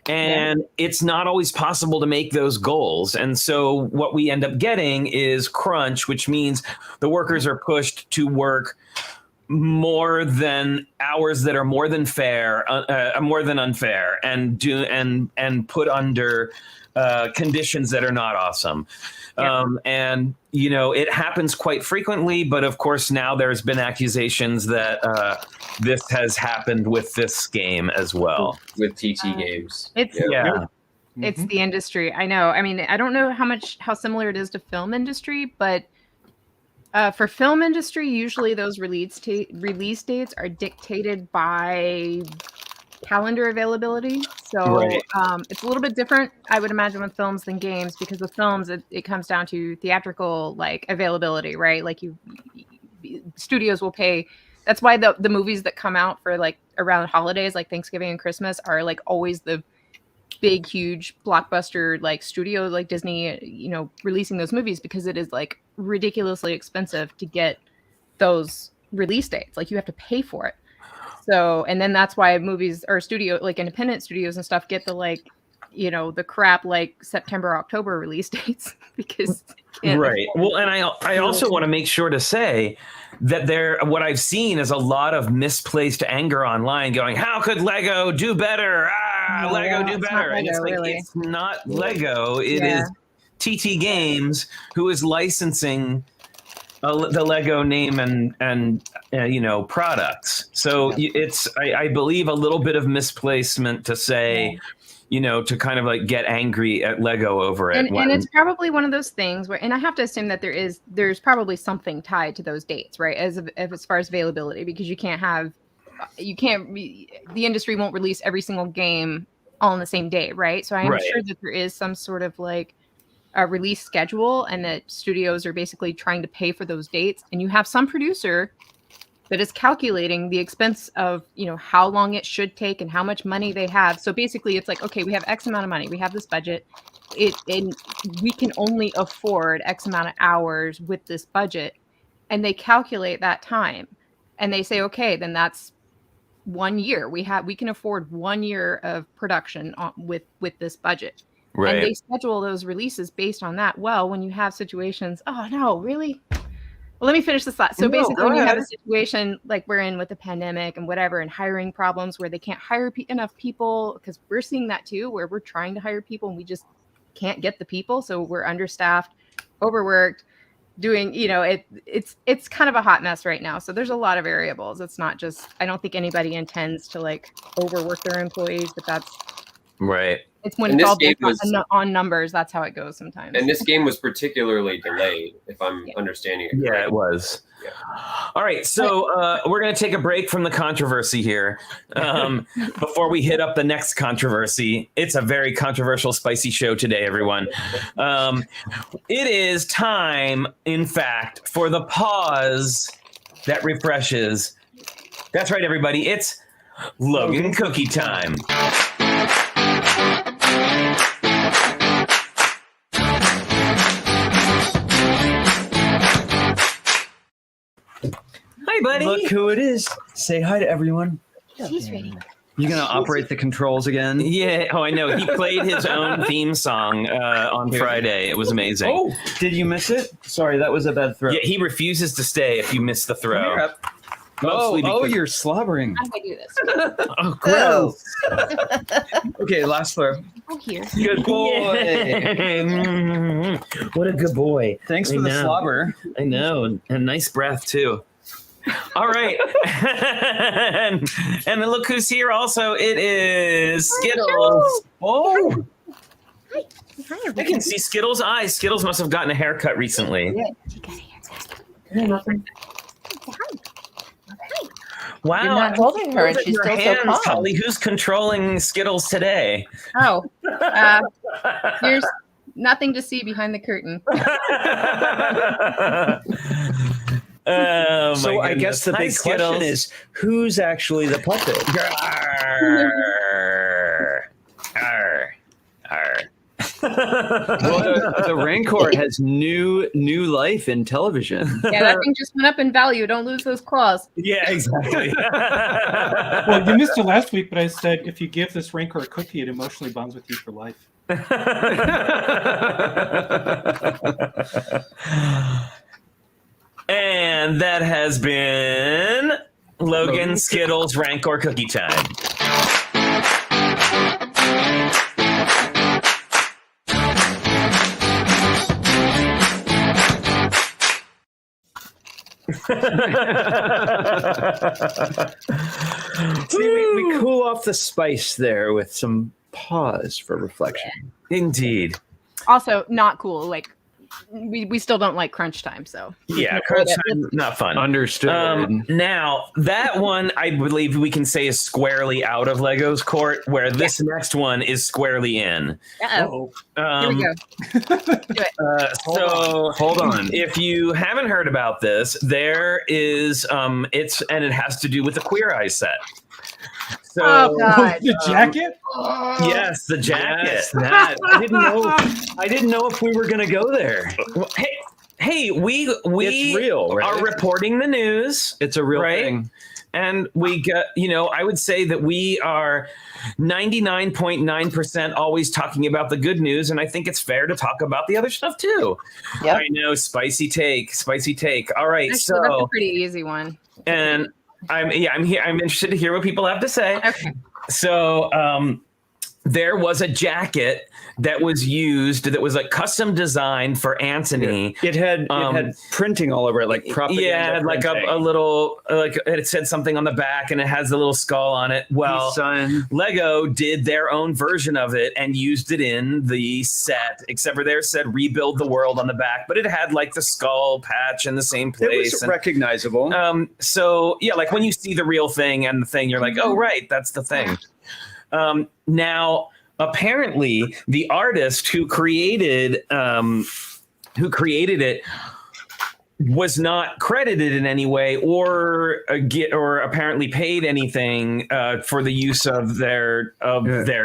and it's not always possible to make those goals. And so what we end up getting is crunch, which means the workers are pushed to work more than hours that are more than unfair, and put under conditions that are not awesome. And it happens quite frequently, but of course now there's been accusations that this has happened with this game as well, with TT games. It's the industry. I know. I mean, I don't know how similar it is to film industry, but for film industry, usually those release dates are dictated by calendar availability. So it's a little bit different, I would imagine, with films than games, because with films it comes down to theatrical availability, right? Like studios will pay. That's why the movies that come out for around holidays, like Thanksgiving and Christmas, are always the big, huge blockbuster studio like Disney, releasing those movies, because it is ridiculously expensive to get those release dates. You have to pay for it. So, and then that's why movies or independent studios and stuff get the crap September, October release dates, because right. Well, and I also want to make sure to say that what I've seen is a lot of misplaced anger online, going, "How could Lego do better? Lego do better!" And it's it's not Lego. It is TT Games, who is licensing the Lego name and products. So it's I believe a little bit of misplacement to say, to kind of get angry at Lego over it. And it's probably one of those things where, and I have to assume that there's probably something tied to those dates, right? As far as availability, because the industry won't release every single game all on the same day, right? So I'm sure that there is some sort of a release schedule, and that studios are basically trying to pay for those dates. And you have some producer that is calculating the expense of, how long it should take and how much money they have. So basically it's okay, we have X amount of money, we have this budget, and we can only afford X amount of hours with this budget. And they calculate that time and they say, okay, then that's 1 year. We can afford 1 year of production with this budget. Right. And they schedule those releases based on that. Well, when you have situations, oh no, really? Well, let me finish this thought. So basically, when you have a situation like we're in with the pandemic and whatever, and hiring problems where they can't hire enough people, because we're seeing that too, where we're trying to hire people and we just can't get the people. So we're understaffed, overworked, doing, it's kind of a hot mess right now. So there's a lot of variables. It's not just, I don't think anybody intends to overwork their employees, but that's right. It's when it's all based on numbers. That's how it goes sometimes. And this game was particularly delayed, if I'm understanding it correctly. Yeah, it was. All right, so we're going to take a break from the controversy here before we hit up the next controversy. It's a very controversial, spicy show today, everyone. It is time, in fact, for the pause that refreshes. That's right, everybody. It's Logan Cookie Time. Hi, buddy. Look who it is. Say hi to everyone. She's ready. You gonna operate the controls again? Yeah. Oh, I know. He played his own theme song on Friday. It was amazing. Oh, did you miss it? Sorry, that was a bad throw. Yeah, he refuses to stay if you miss the throw. You're slobbering. How do I do this? Oh, gross. Okay, last throw. Oh, here. Good boy. What a good boy. Thanks for the slobber. I know. And nice breath, too. All right. and then look who's here also. It is Skittles. Oh. Hi, I everybody. can see Skittles' eyes. Skittles must have gotten a haircut recently. She got a haircut. Say hi. Wow. You're not holding her, and she's Your still so hands, calm. Holly. Who's controlling Skittles today? Oh, there's nothing to see behind the curtain. Oh, So my I guess the goodness. Hi, big question Skittles. is, who's actually the puppet? Arr. Arr. Arr. Well, the Rancor has new life in television. Yeah, that thing just went up in value. Don't lose those claws. Yeah, exactly. Well, you missed it last week, but I said if you give this Rancor a cookie, it emotionally bonds with you for life. And that has been Logan Skittles Rancor Cookie Time. See, we cool off the spice there with some pause for reflection. Indeed. Also, not cool. Like, we still don't like crunch time, so. Yeah, crunch time, not fun. Understood. Now, that one, I believe we can say is squarely out of Lego's court, where this next one is squarely in. Uh-oh. Here we go. Do it. Hold on. If you haven't heard about this, there is it has to do with the Queer Eye set. So, Oh, God. The jacket? yes, the jacket. Yes, that. I didn't know if we were gonna go there. Hey, we It's real, right? are reporting the news. It's a real Right? thing. And we get, I would say that we are 99.9% always talking about the good news. And I think it's fair to talk about the other stuff too. Yep. I know, spicy take. All right. Actually, that's a pretty easy one. And I'm here. I'm interested to hear what people have to say. Okay. So, there was a jacket that was used that was like custom designed for Anthony. It had printing all over it, like propaganda. Yeah, like a little, like it said something on the back, and it has a little skull on it. Well, Lego did their own version of it and used it in the set, except for theirs said "Rebuild the World" on the back, but it had like the skull patch in the same place. It was recognizable. So yeah, like when you see the real thing and the thing, you're like, oh right, that's the thing. Now, apparently, the artist who created it was not credited in any way, or apparently paid anything for the use of their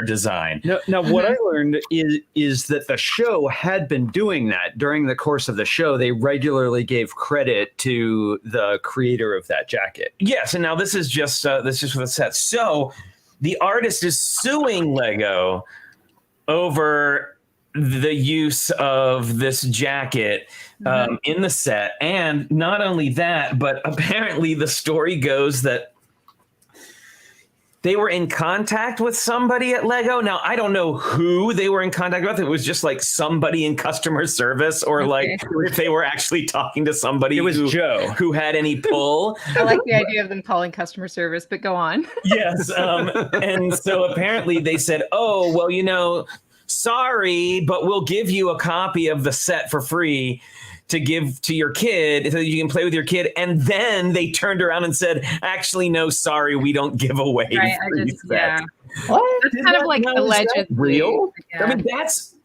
design. Now, what I learned is that the show had been doing that during the course of the show. They regularly gave credit to the creator of that jacket. Yes, and now this is just for the set. So the artist is suing Lego over the use of this jacket in the set. And not only that, but apparently the story goes that they were in contact with somebody at Lego. Now, I don't know who they were in contact with. It was just like somebody in customer service, or like if they were actually talking to somebody Joe who had any pull. I like the idea of them calling customer service, but go on. Yes. And so apparently they said, oh, well, sorry, but we'll give you a copy of the set for free. to give to your kid so that you can play with your kid. And then they turned around and said, actually, no, sorry, we don't give away free sets. Yeah. What? That's kind of like allegedly real. Yeah. I mean, that's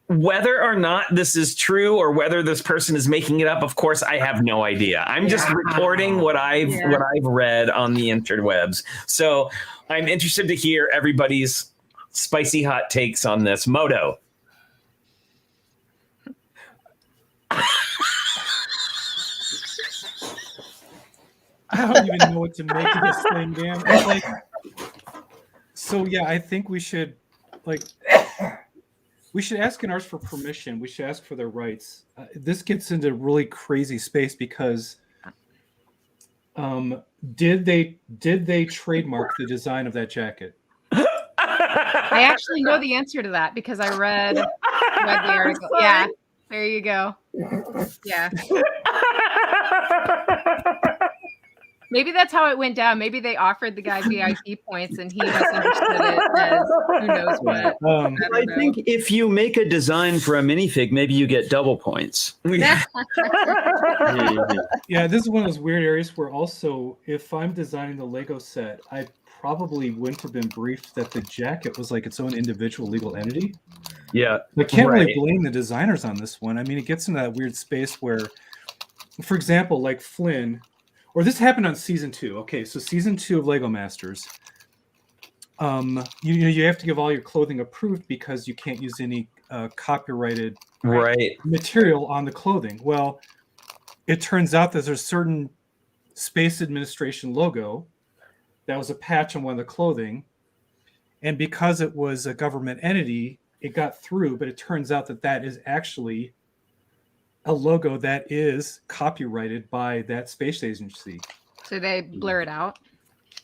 whether or not this is true or whether this person is making it up. Of course, I have no idea. I'm just reporting what I've read on the interwebs. So I'm interested to hear everybody's spicy hot takes on this. Moto. I don't even know what to make of this thing, Dan. It's like, so yeah, I think we should ask NRs for permission. We should ask for their rights. This gets into really crazy space because did they trademark the design of that jacket? I actually know the answer to that because I read the article. Yeah, there you go. Yeah. Maybe that's how it went down. Maybe they offered the guy VIP points and he misunderstood it as who knows what. I think if you make a design for a minifig, maybe you get double points. Yeah, this is one of those weird areas where also, if I'm designing the Lego set, I probably wouldn't have been briefed that the jacket was like its own individual legal entity. Yeah. I can't really blame the designers on this one. I mean, it gets into that weird space where, for example, like Flynn, or this happened on season 2. Okay, so season 2 of Lego Masters, you have to give all your clothing approved because you can't use any copyrighted material on the clothing. Well, it turns out that there's a certain Space Administration logo that was a patch on one of the clothing, and because it was a government entity, it got through. But it turns out that that is actually a logo that is copyrighted by that space agency. So they blur it out?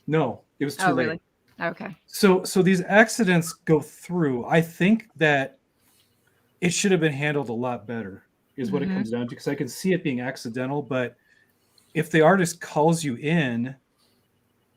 No, it was too late. Really? Okay. So these accidents go through. I think that it should have been handled a lot better, is what it comes down to, because I can see it being accidental. But if the artist calls you in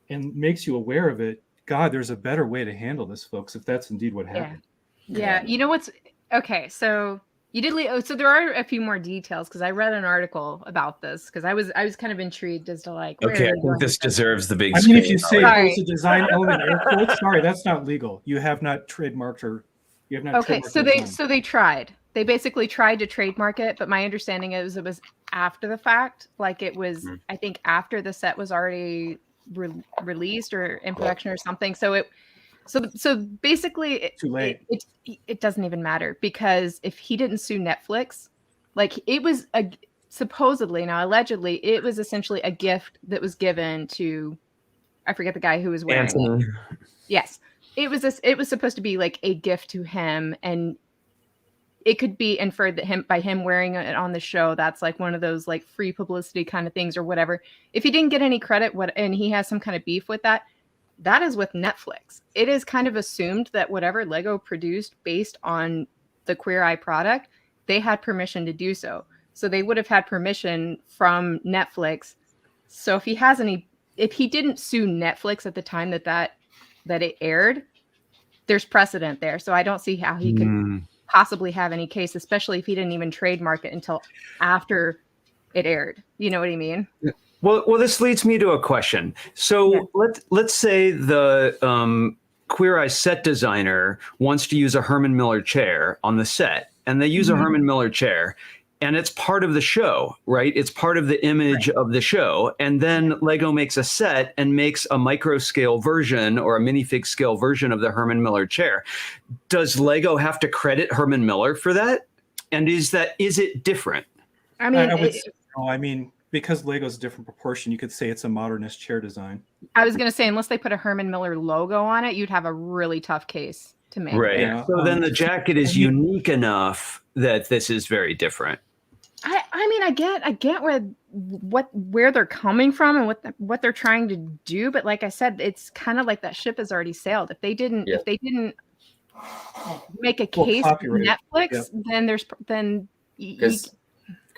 and makes you aware of it, God, there's a better way to handle this, folks, if that's indeed what happened. Yeah. You know what's okay? So you did. So there are a few more details because I read an article about this because I was kind of intrigued as to like. Okay, I think this deserves the big. I mean, if you say it's a design element air quotes, sorry, that's not legal. You have not trademarked or you have not. Okay, so they tried. They basically tried to trademark it, but my understanding is it was after the fact. Like it was, I think, after the set was already released or in production or something. So basically, too late. It doesn't even matter because if he didn't sue Netflix, like it was supposedly, now allegedly, it was essentially a gift that was given to, I forget the guy who was wearing it. Yes, it was supposed to be like a gift to him, and it could be inferred that by him wearing it on the show, that's like one of those like free publicity kind of things or whatever. If he didn't get any credit, and he has some kind of beef with that. That is with Netflix. It is kind of assumed that whatever Lego produced based on the Queer Eye product, they had permission to do so. So they would have had permission from Netflix. So if he didn't sue Netflix at the time that it aired, there's precedent there. So I don't see how he could possibly have any case, especially if he didn't even trademark it until after it aired. You know what I mean? Well, this leads me to a question. So let's say the Queer Eye set designer wants to use a Herman Miller chair on the set, and they use a Herman Miller chair, and it's part of the show, right? It's part of the image of the show. And then Lego makes a set and makes a micro scale version or a minifig scale version of the Herman Miller chair. Does Lego have to credit Herman Miller for that? And is it different? I mean, because Lego's a different proportion, you could say it's a modernist chair design. I was going to say, unless they put a Herman Miller logo on it, you'd have a really tough case to make. Right. Yeah. So then the jacket is unique enough that this is very different. I mean, I get where they're coming from and what they're trying to do, but like I said, it's kind of like that ship has already sailed. If they didn't make a case for Netflix, then because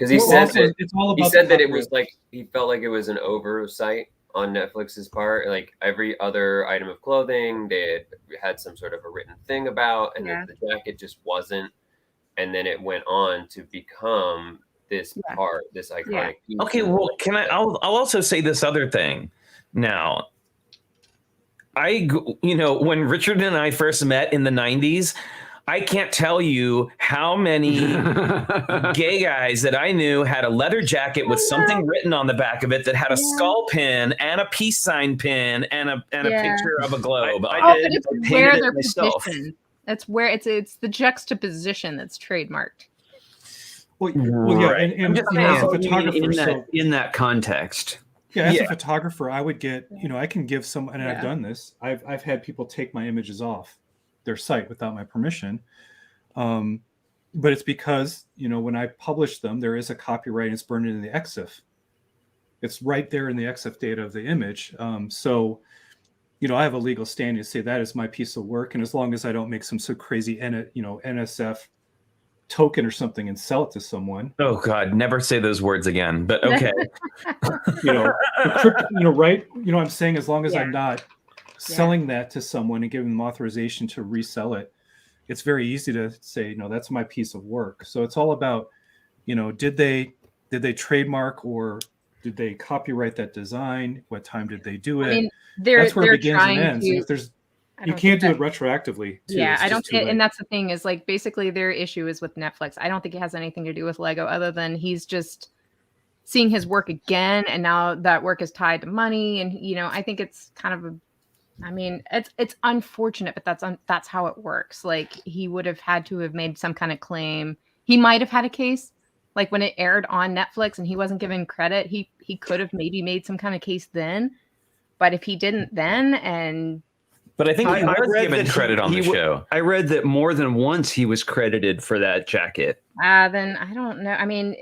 he said that it was like he felt like it was an oversight on Netflix's part. Like every other item of clothing, they had some sort of a written thing about, and the jacket just wasn't. And then it went on to become this part, this iconic piece. Okay, well, I'll also say this other thing now. When Richard and I first met in the 90s, I can't tell you how many gay guys that I knew had a leather jacket with something written on the back of it that had a skull pin and a peace sign pin and a picture of a globe. I painted it myself. That's where it's the juxtaposition that's trademarked. Well, yeah, and as a photographer, in that context. Yeah, as a photographer, I would get, I can give some, and I've done this. I've had people take my images off their site without my permission. But it's because, when I publish them, there is a copyright and it's burned in the EXIF. It's right there in the EXIF data of the image. So, I have a legal standing to say that is my piece of work. And as long as I don't make some so crazy, NSF token or something and sell it to someone. Oh God, never say those words again, but okay. Right. I'm saying as long as I'm not selling that to someone and giving them authorization to resell it, it's very easy to say, no, that's my piece of work. So it's all about, did they trademark or did they copyright that design? What time did they do it? I mean, that's where it begins trying and ends. to, If there's, you can't do it retroactively. Too. Yeah, I don't. And that's the thing is like basically their issue is with Netflix. I don't think it has anything to do with Lego other than he's just seeing his work again, and now that work is tied to money. And I think it's kind of it's unfortunate, but that's how it works. Like he would have had to have made some kind of claim. He might have had a case, like when it aired on Netflix and he wasn't given credit. He could have maybe made some kind of case then, but if he didn't then But I think he was given credit on the show. I read that more than once he was credited for that jacket. Then I don't know. I mean,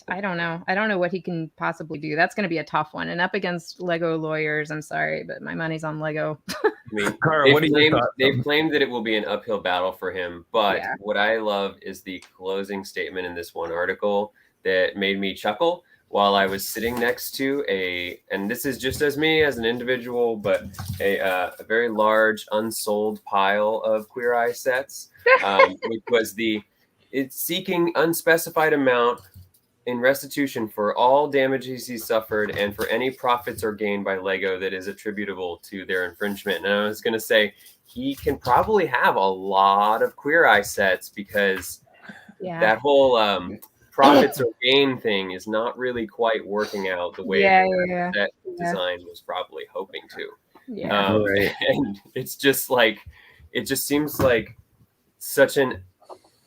I don't know. I don't know what he can possibly do. That's going to be a tough one. And up against Lego lawyers, I'm sorry, but my money's on Lego. I mean, they've claimed that it will be an uphill battle for him. But what I love is the closing statement in this one article that made me chuckle while I was sitting next to and this is just as me as an individual, but a very large unsold pile of Queer Eye sets, which was it's seeking unspecified amount in restitution for all damages he suffered and for any profits or gain by Lego that is attributable to their infringement. And I was going to say, he can probably have a lot of Queer Eye sets because that whole profits or gain thing is not really quite working out the way that design was probably hoping to. And it's just like, it just seems like such an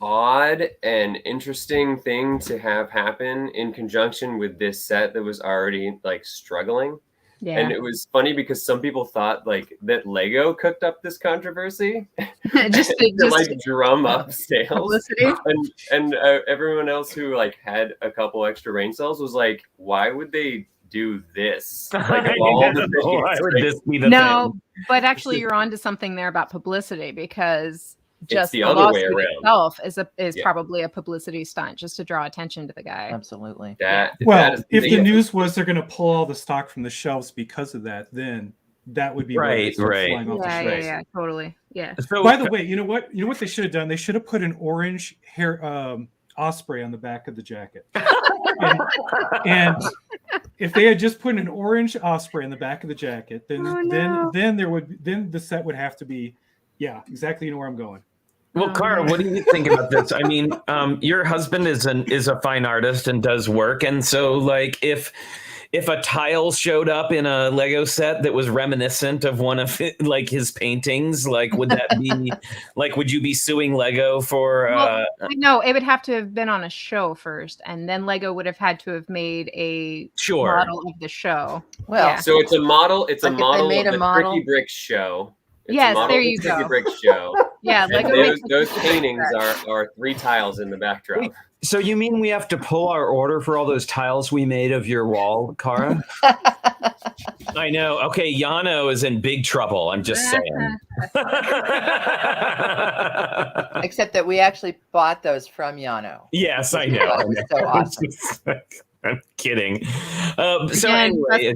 odd and interesting thing to have happen in conjunction with this set that was already like struggling. And it was funny because some people thought like that Lego cooked up this controversy just like drum up sales. Publicity. And everyone else who like had a couple extra brain cells was like, why would they do this? Like, why would this be the thing? But actually you're onto something there about publicity because just the other way around itself is probably a publicity stunt just to draw attention to the guy. Absolutely. If the news was they're going to pull all the stock from the shelves because of that, then that would be right. Flying off the shelves. Yeah, totally. Yeah. So, by the way, you know what they should have done? They should have put an orange hair osprey on the back of the jacket. and if they had just put an orange osprey on the back of the jacket, then the set would have to be exactly where I'm going. Well, Cara, what do you think about this? I mean, your husband is a fine artist and does work, and so like if a tile showed up in a Lego set that was reminiscent of one of like his paintings, like would that be like would you be suing Lego for? No, it would have to have been on a show first, and then Lego would have had to have made a model of the show. Well, so it's a model. It's like a model of the Tricky Brick show. Yes, there you go. Tricky Brick show. Lego those paintings are 3 tiles in the backdrop. Wait, so you mean we have to pull our order for all those tiles we made of your wall, Cara? I know. Okay, Yano is in big trouble. I'm just saying. Except that we actually bought those from Yano. Yes, I know. So awesome. I'm kidding. So anyway,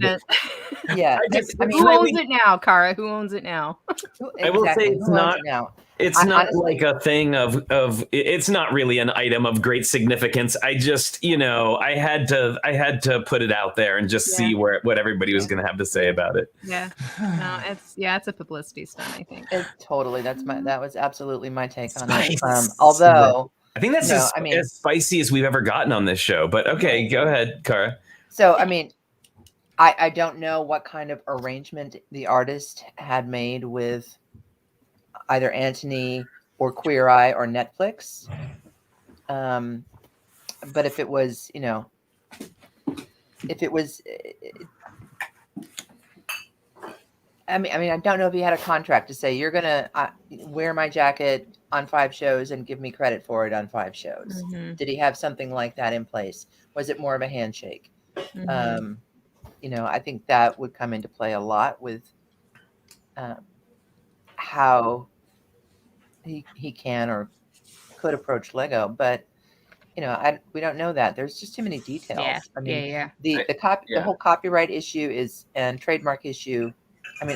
Yeah. Who owns it now, Kara? Who owns it now? I will say it's Who owns not. it now? It's not honestly, like a thing of. It's not really an item of great significance. I just, I had to put it out there and just see what everybody was going to have to say about it. Yeah. No, it's a publicity stunt, I think. Totally. That was absolutely my take on it. Spice. Although I think that's as spicy as we've ever gotten on this show. But okay, go ahead, Kara. So, I don't know what kind of arrangement the artist had made with either Anthony or Queer Eye or Netflix. But if it was, I don't know if he had a contract to say, you're going to wear my jacket on 5 shows and give me credit for it on 5 shows. Mm-hmm. Did he have something like that in place? Was it more of a handshake? Mm-hmm. I think that would come into play a lot with how he can or could approach Lego, but we don't know that. There's just too many details. The whole copyright issue and trademark issue.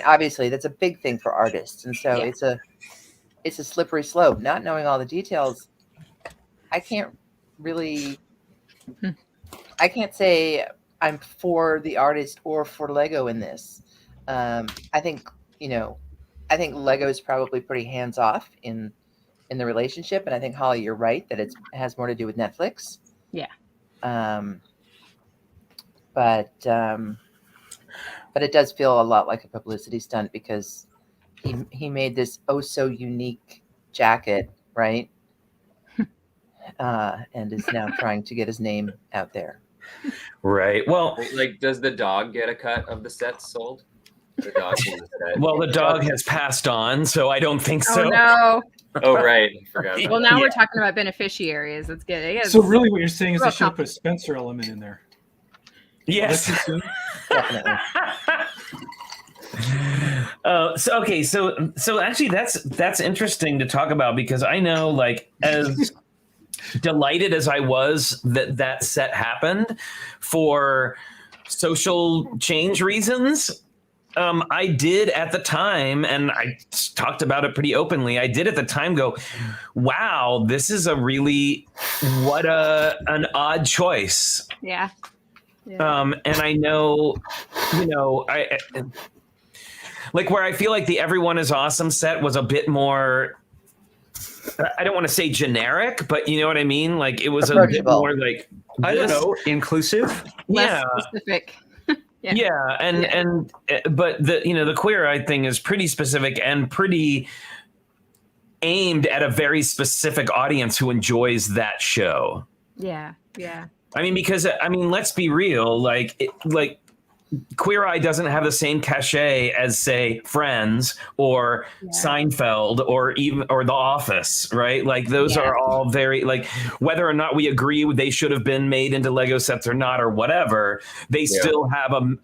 Obviously that's a big thing for artists, and so it's a slippery slope. Not knowing all the details, I can't say I'm for the artist or for Lego in this. I think Lego is probably pretty hands off in the relationship, and I think, Holly, you're right that it has more to do with Netflix. Yeah. But it does feel a lot like a publicity stunt because he made this so unique jacket, right? And is now trying to get his name out there. Right. Well, does the dog get a cut of the sets sold? The dog in the set. Well, the dog has passed on, so I don't think so. Oh no. Oh right, I forgot. Well, now we're talking about beneficiaries. Let's get it. So really, what you're saying is they should put a Spencer element in there. Yes. Definitely. So actually, that's interesting to talk about because I know, as delighted as I was that set happened for social change reasons. I did at the time, and I talked about it pretty openly. I did at the time go, wow, this is what an odd choice. Yeah. And I know, I where I feel like the Everyone is Awesome set was a bit more, I don't want to say generic, but you know what I mean? It was a bit more I don't know, inclusive. Less specific. But the Queer Eye thing is pretty specific and pretty aimed at a very specific audience who enjoys that show. Yeah. Because let's be real, Queer Eye doesn't have the same cachet as, say, Friends or Seinfeld or The Office, right? Those are all very whether or not we agree they should have been made into Lego sets or not or whatever, they still have an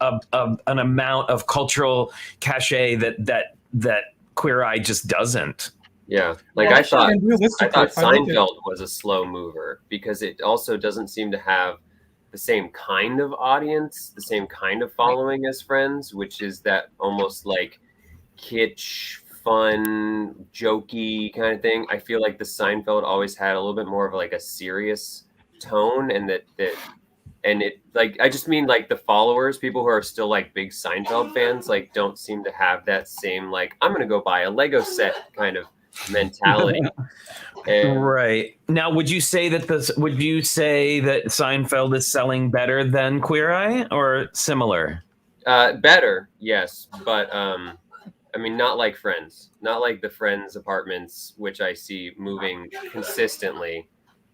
amount of cultural cachet that Queer Eye just doesn't. Yeah, I thought Seinfeld was a slow mover because it also doesn't seem to have the same kind of audience, the same kind of following as Friends, which is that almost kitsch, fun, jokey kind of thing. I feel like the Seinfeld always had a little bit more of a serious tone, and I just mean the followers, people who are still big Seinfeld fans, don't seem to have that same I'm gonna go buy a Lego set kind of mentality. Right. Now, would you say that Seinfeld is selling better than Queer Eye or similar? Better, yes, but not like Friends, not like the Friends apartments, which I see moving consistently,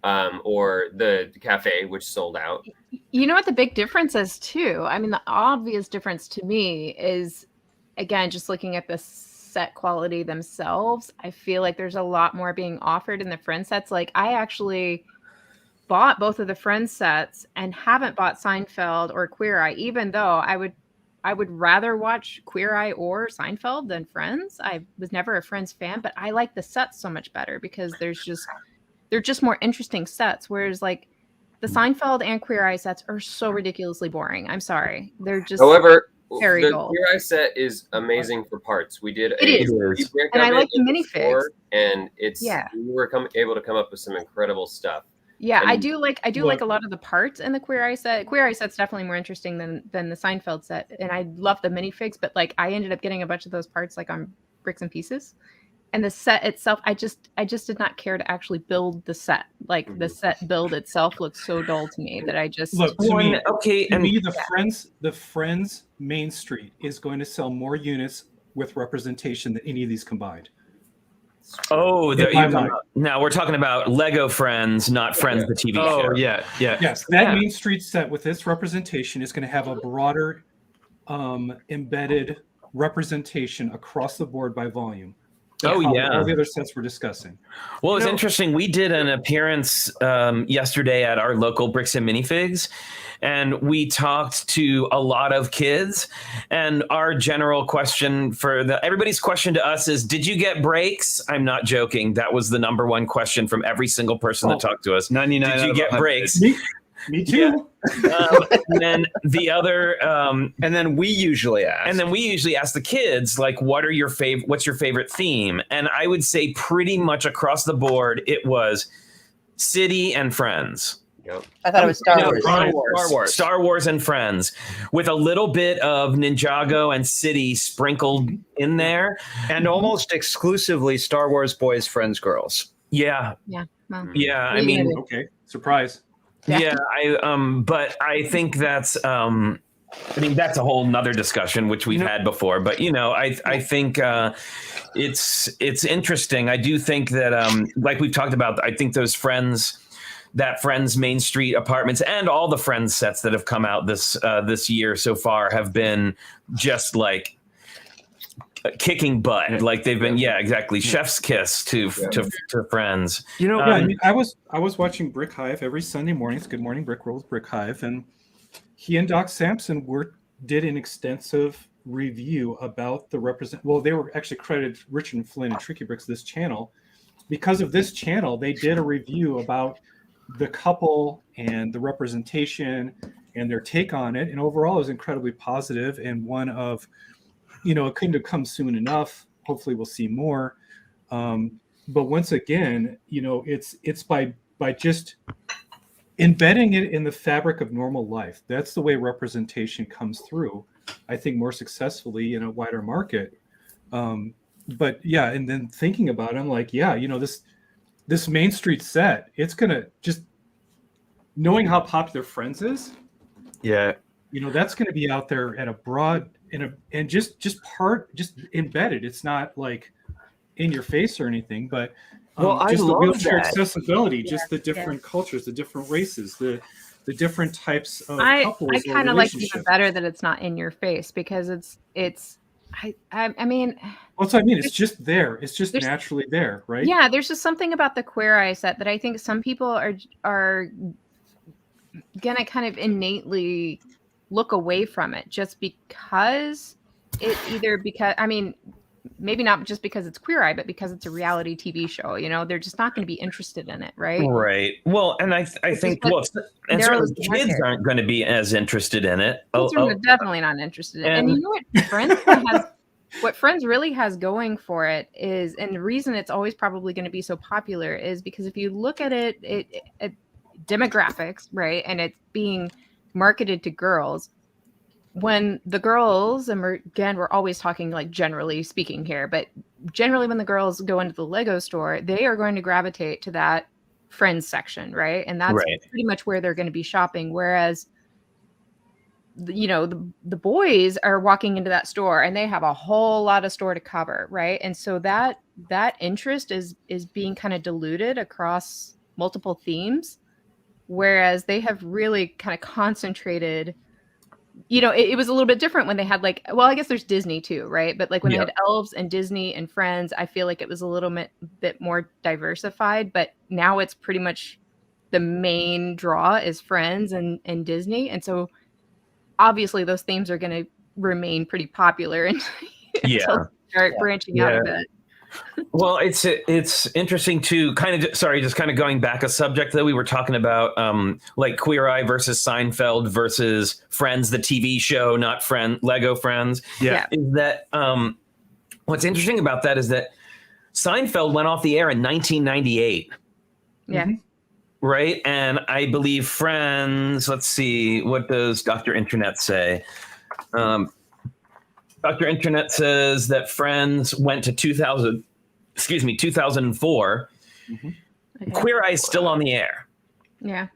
or the cafe, which sold out. You know what the big difference is too? The obvious difference to me is, again, just looking at the set quality themselves, I feel like there's a lot more being offered in the Friends sets. I actually bought both of the Friends sets and haven't bought Seinfeld or Queer Eye, even though I would rather watch Queer Eye or Seinfeld than Friends. I was never a Friends fan, but I like the sets so much better because they're just more interesting sets. Whereas the Seinfeld and Queer Eye sets are so ridiculously boring. I'm sorry. They're just. However, Very the gold. Queer Eye set is amazing for parts. We did It is. reprint And I of like it the in minifigs. store, and it's Yeah. we were able to come up with some incredible stuff. Yeah, And I do like a lot of the parts in the Queer Eye set. Queer Eye set's definitely more interesting than the Seinfeld set, and I love the minifigs. But like, I ended up getting a bunch of those parts like on bricks and pieces, and the set itself, I just did not care to actually build the set. Like the set build itself looks so dull to me that I just Look, to me, and the Friends Main Street is going to sell more units with representation than any of these combined. Oh, In my mind. now we're talking about Lego Friends, not Friends, the TV show. Oh, yeah. Yes, that Main Street set with its representation is going to have a broader embedded representation across the board by volume. Oh, yeah. All the other sets we're discussing. Well, it was interesting. We did an appearance yesterday at our local Bricks and Minifigs, and we talked to a lot of kids. And our general question everybody's question to us is, did you get breaks? I'm not joking. That was the number one question from every single person that talked to us. 99. Did you get breaks? Me too. And then the other, and then we usually ask. the kids, like, what's your favorite theme? And I would say pretty much across the board, it was City and Friends. Yep. I thought it was Star Wars. Star Wars and Friends, with a little bit of Ninjago and City sprinkled in there, and almost exclusively Star Wars boys, Friends girls. Yeah. Yeah. Well, Yeah. I mean, Okay. Surprise. yeah. But I think that's that's a whole nother discussion which we've had before. But I think it's interesting. I do think that like we've talked about, I think those Friends Main Street apartments and all the Friends sets that have come out this year so far have been just like kicking butt. Like they've been, exactly. Chef's kiss to Friends. I mean, I was watching Brick Hive every Sunday mornings. Good Morning Brick Roll with Brick Hive, and he and Doc Sampson did an extensive review about the Well, they were actually credited Richard and Flynn and Tricky Bricks, this channel. Because of this channel, they did a review about the couple and the representation and their take on it, and overall it was incredibly positive, and one of, it couldn't have come soon enough. Hopefully we'll see more. But once again, it's by just embedding it in the fabric of normal life. That's the way representation comes through, I think, more successfully in a wider market. But yeah, and then thinking about it, I'm like, this Main Street set, it's gonna just, knowing how popular Friends is, that's gonna be out there at a broad and just embedded. It's not like in your face or anything, but just the wheelchair accessibility, just the different cultures, the different races, the different types of couples. I kind of like it even better that it's not in your face, because I mean, well, so I mean, it's just there. It's just naturally there, right? Yeah, there's just something about the Queer Eye set that I think some people are gonna kind of innately look away from it, just because maybe not just because it's Queer Eye, but because it's a reality TV show. They're just not going to be interested in it, right? Right. Well, and I think and certainly kids aren't going to be as interested in it. Kids are definitely not interested in it. And you know what what Friends really has going for it is, and the reason it's always probably going to be so popular is because if you look at it demographics, right, and it's being marketed to girls, when the girls, and we're always talking like generally speaking here, but generally when the girls go into the Lego store, they are going to gravitate to that Friends section, right? And that's pretty much where they're going to be shopping. Whereas, the boys are walking into that store and they have a whole lot of store to cover, right? And so that interest is being kind of diluted across multiple themes, whereas they have really kind of concentrated. It was a little bit different when they had I guess there's Disney too, right? But like when they had Elves and Disney and Friends, I feel like it was a little bit more diversified. But now it's pretty much the main draw is Friends and Disney, and so obviously those themes are going to remain pretty popular until they start branching out a bit. Well, it's interesting to just kind of going back a subject that we were talking about, like Queer Eye versus Seinfeld versus Friends, the TV show, not Lego Friends. Yeah. Is that what's interesting about that is that Seinfeld went off the air in 1998. Yeah. Right. And I believe Friends, let's see, what does Dr. Internet say? Dr. Internet says that Friends went to 2004. Okay. Queer Eye is still on the air. Yeah.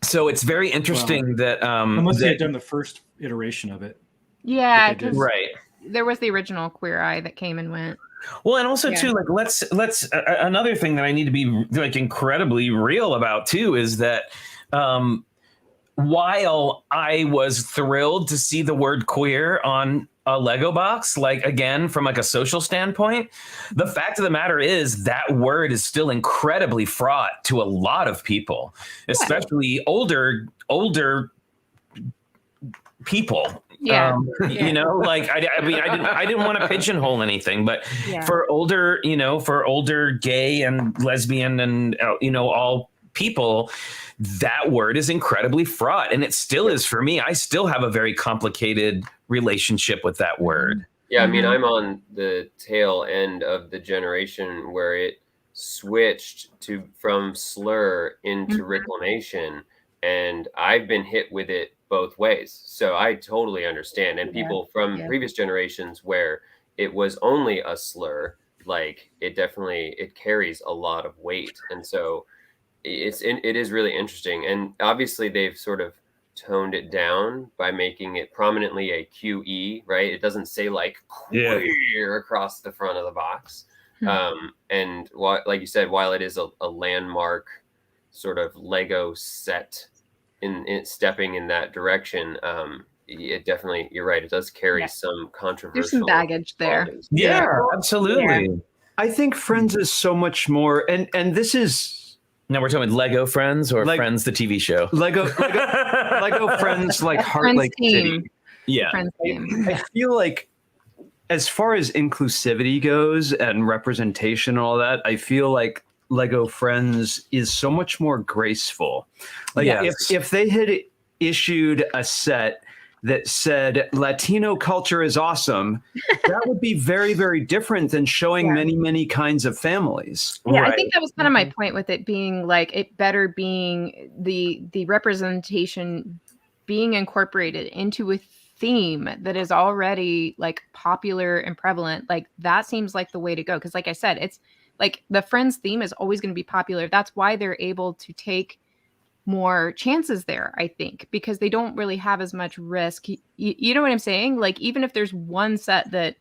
So it's very interesting that unless they had done the first iteration of it. Yeah, But they did. because right. there was the original Queer Eye that came and went. Well, and also Yeah. too, like let's another thing that I need to be like incredibly real about too is that while I was thrilled to see the word queer on a Lego box, like again from like a social standpoint, the fact of the matter is that word is still incredibly fraught to a lot of people, especially older people. Yeah. You know, like I mean, I didn't want to pigeonhole anything, but Yeah. for older gay and lesbian and all people, that word is incredibly fraught, and it still is for me. I still have a very complicated relationship with that word. Yeah, I mean, I'm on the tail end of the generation where it switched from slur into reclamation, and I've been hit with it both ways. So I totally understand. And people from previous generations where it was only a slur, like it carries a lot of weight. And so it is really interesting. And obviously they've sort of toned it down by making it prominently a QE, right? It doesn't say like queer across the front of the box. And like you said, while it is a landmark sort of Lego set in stepping in that direction, it definitely, you're right, it does carry some controversial. There's some baggage there. qualities. Yeah, absolutely. Yeah. I think Friends is so much more, and this is Now we're talking Lego Friends or Friends, the TV show. Lego Friends, like Heart Friends Lake theme. City. Yeah. Friends theme. I feel like, as far as inclusivity goes and representation and all that, I feel like Lego Friends is so much more graceful. Like if they had issued a set that said Latino culture is awesome, that would be very, very different than showing many, many kinds of families. Yeah, I think that was kind of my point with it being like it better being the representation being incorporated into a theme that is already like popular and prevalent. Like that seems like the way to go. Because like I said, it's like the Friends theme is always going to be popular. That's why they're able to take more chances there, I think, because they don't really have as much risk. You know what I'm saying? Like even if there's one set that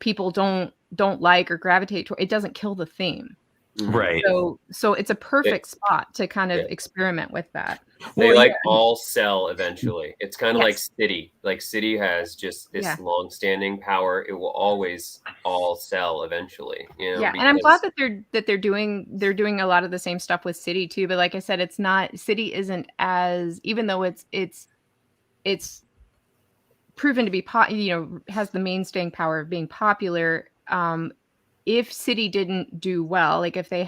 people don't like or gravitate toward, it doesn't kill the theme. Right. So it's a perfect spot to kind of experiment with that. They all sell eventually. It's kind of like City. Like City has just this long-standing power. It will always all sell eventually. You know, and I'm glad that they're doing a lot of the same stuff with City too. But like I said, it's not City isn't as, even though it's proven to be has the mainstaying power of being popular. If City didn't do well, like if they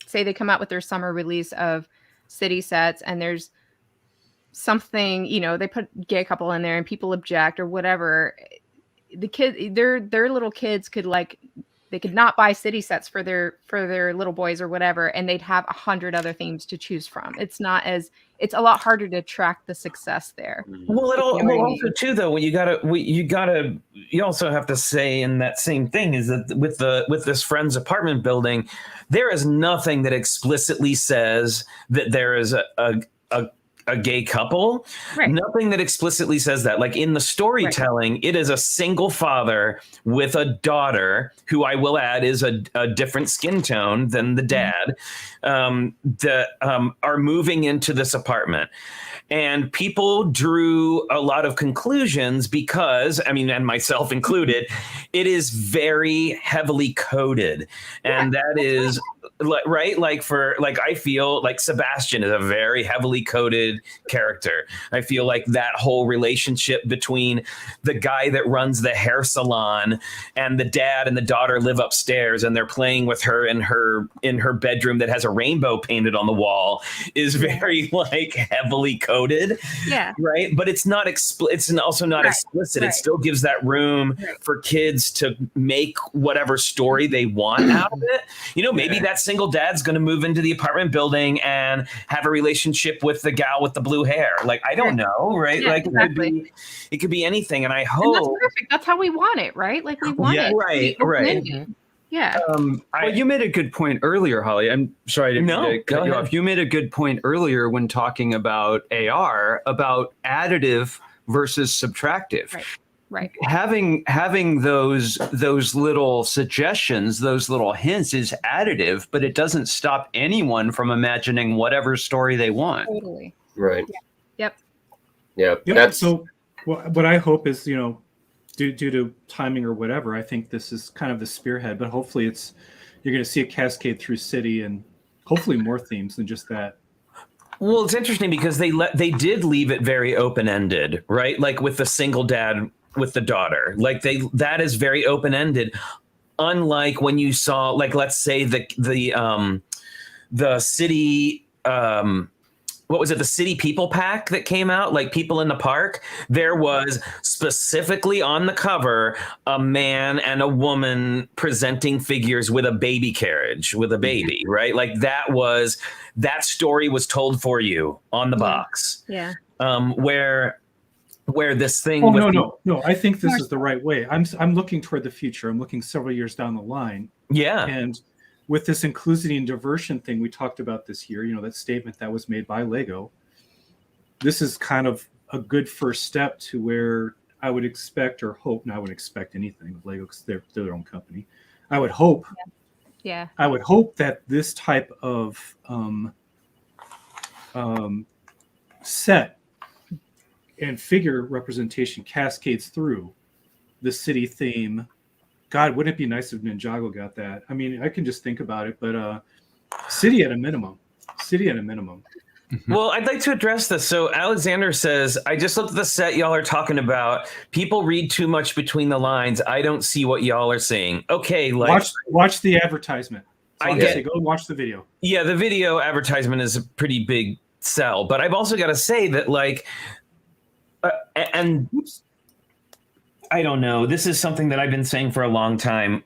say they come out with their summer release of City sets and there's something, they put gay couple in there and people object or whatever, the kid, their little kids could they could not buy City sets for their little boys or whatever, and they'd have 100 other themes to choose from. It's a lot harder to track the success there. Well, also too though, you also have to say in that same thing is that with this Friends apartment building, there is nothing that explicitly says that there is a gay couple. Right. Nothing that explicitly says that. Like in the storytelling, it is a single father with a daughter who I will add is a different skin tone than the dad, that are moving into this apartment. And people drew a lot of conclusions because, I mean, and myself included, it is very heavily coded. And that is right. Like I feel like Sebastian is a very heavily coded character. I feel like that whole relationship between the guy that runs the hair salon and the dad and the daughter live upstairs and they're playing with her in her bedroom that has a rainbow painted on the wall is very like heavily coded. Yeah. Right. But it's not it's also not explicit. It still gives that room for kids to make whatever story they want out of it. You know, maybe that single dad's going to move into the apartment building and have a relationship with the gal with the blue hair. Like, I don't know. Right. Yeah, like exactly. it could be anything. And I And hope that's perfect. That's how we want it, right? Like we want it. Right. to be Right. open-ended. Yeah. Well, you made a good point earlier, Holly. I'm sorry to cut you off. You made a good point earlier when talking about AR, about additive versus subtractive. Right. Having those little suggestions, those little hints is additive, but it doesn't stop anyone from imagining whatever story they want. Totally. Right. Yep. Yep. Yeah, That's so what I hope is, you know, due to timing or whatever, I think this is kind of the spearhead, but hopefully you're going to see a cascade through City and hopefully more themes than just that. Well, it's interesting because they did leave it very open-ended, right? Like with the single dad with the daughter, like that is very open-ended. Unlike when you saw, like, let's say the city, what was it? The City People Pack that came out, like People in the Park. There was specifically on the cover a man and a woman presenting figures with a baby carriage with a baby, right? Like that story was told for you on the box. Yeah. Where this thing. Oh, no. I think this is the right way. I'm looking toward the future. I'm looking several years down the line. Yeah. And with this inclusivity and diversion thing we talked about this year, you know, that statement that was made by Lego, this is kind of a good first step to where I would expect or hope, and I wouldn't expect anything of Lego because they're their own company. I would hope. Yeah. I would hope that this type of set and figure representation cascades through the city theme. God, wouldn't it be nice if Ninjago got that? I mean, I can just think about it, but City at a minimum. Well, I'd like to address this. So Alexander says, I just looked at the set y'all are talking about. People read too much between the lines. I don't see what y'all are saying. Okay, like watch the advertisement. I get go and watch the video. Yeah, the video advertisement is a pretty big sell, but I've also got to say that, like, and I don't know. This is something that I've been saying for a long time.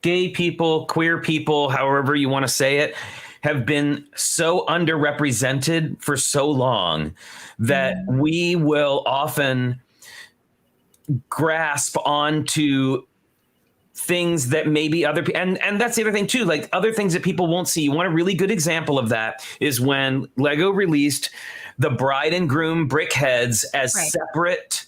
Gay people, queer people, however you want to say it, have been so underrepresented for so long that we will often grasp onto things that maybe other people, and that's the other thing too, like other things that people won't see. One really good example of that is when Lego released the bride and groom brick heads as separate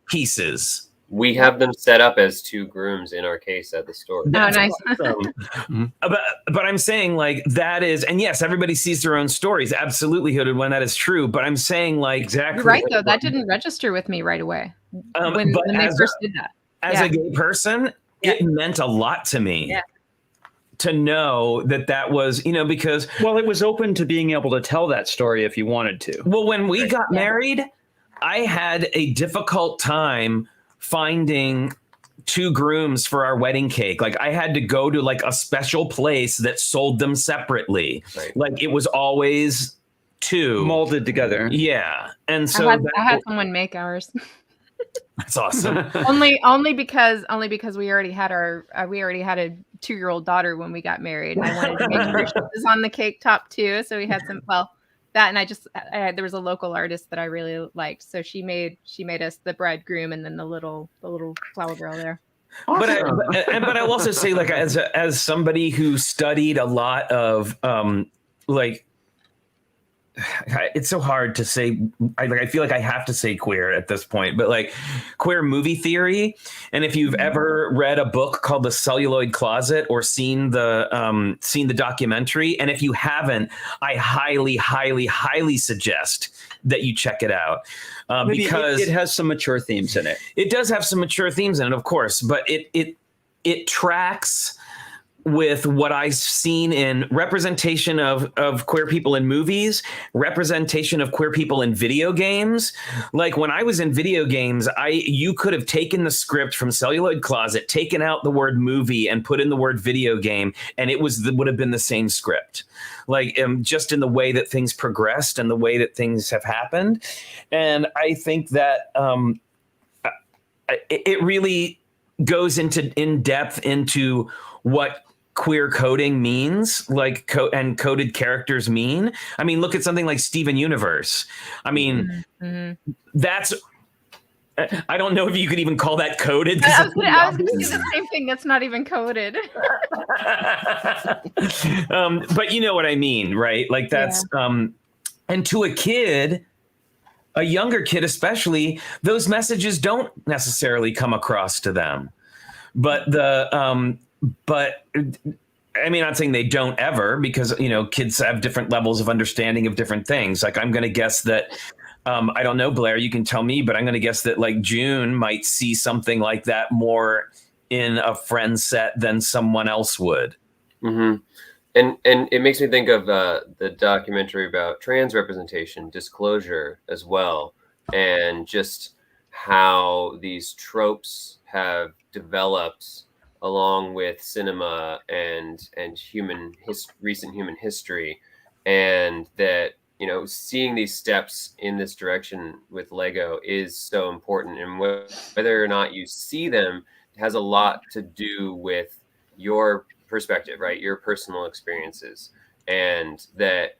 pieces. We have them set up as two grooms in our case at the store. That's nice. Awesome. But I'm saying, like, that is, and yes, everybody sees their own stories. Absolutely, Hooded One, that is true. But I'm saying, like, exactly. You're right, though. That didn't register with me right away when they first did that. As a gay person, it meant a lot to me. Yeah. To know that was, you know, because... Well, it was open to being able to tell that story if you wanted to. Well, when we got married, I had a difficult time finding two grooms for our wedding cake. Like, I had to go to, like, a special place that sold them separately. Right. Like, it was always two. Molded together. Yeah. And so... I had someone make ours. That's awesome. only because we already had a 2-year-old daughter when we got married, and I wanted to make sure she was on the cake top too. So we had that, and there was a local artist that I really liked, so she made us the bridegroom and then the little flower girl there. Awesome. But I'll also say, like, as somebody who studied a lot of like it's so hard to say. I feel like I have to say queer at this point, but like queer movie theory. And if you've ever read a book called The Celluloid Closet or seen the documentary, and if you haven't, I highly suggest that you check it out because it has some mature themes in it. It does have some mature themes in it, of course, but it tracks with what I've seen in representation of queer people in movies, representation of queer people in video games. Like when I was in video games, you could have taken the script from Celluloid Closet, taken out the word movie and put in the word video game, and it would have been the same script. Like just in the way that things progressed and the way that things have happened. And I think that it really goes in depth into what queer coding means, like and coded characters mean. I mean, look at something like Steven Universe. I mean, that's, I don't know if you could even call that coded. I was going to do the same thing. That's not even coded. But you know what I mean, right? Like that's, and to a kid, a younger kid especially, those messages don't necessarily come across to them. But but I mean, I'm not saying they don't ever, because, you know, kids have different levels of understanding of different things. Like I'm going to guess that, I don't know, Blair, you can tell me, but I'm going to guess that like June might see something like that more in a friend set than someone else would. Mm-hmm. And it makes me think of the documentary about trans representation, Disclosure, as well, and just how these tropes have developed along with cinema and recent human history, and that, you know, seeing these steps in this direction with Lego is so important, and whether or not you see them has a lot to do with your perspective, right? Your personal experiences, and that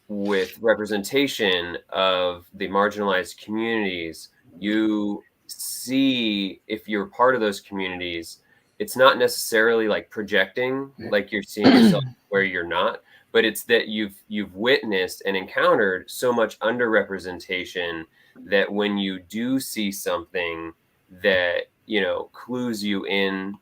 with representation of the marginalized communities, you see, if you're part of those communities, it's not necessarily like projecting, like you're seeing yourself where you're not, but it's that you've witnessed and encountered so much underrepresentation that when you do see something that, you know, clues you in,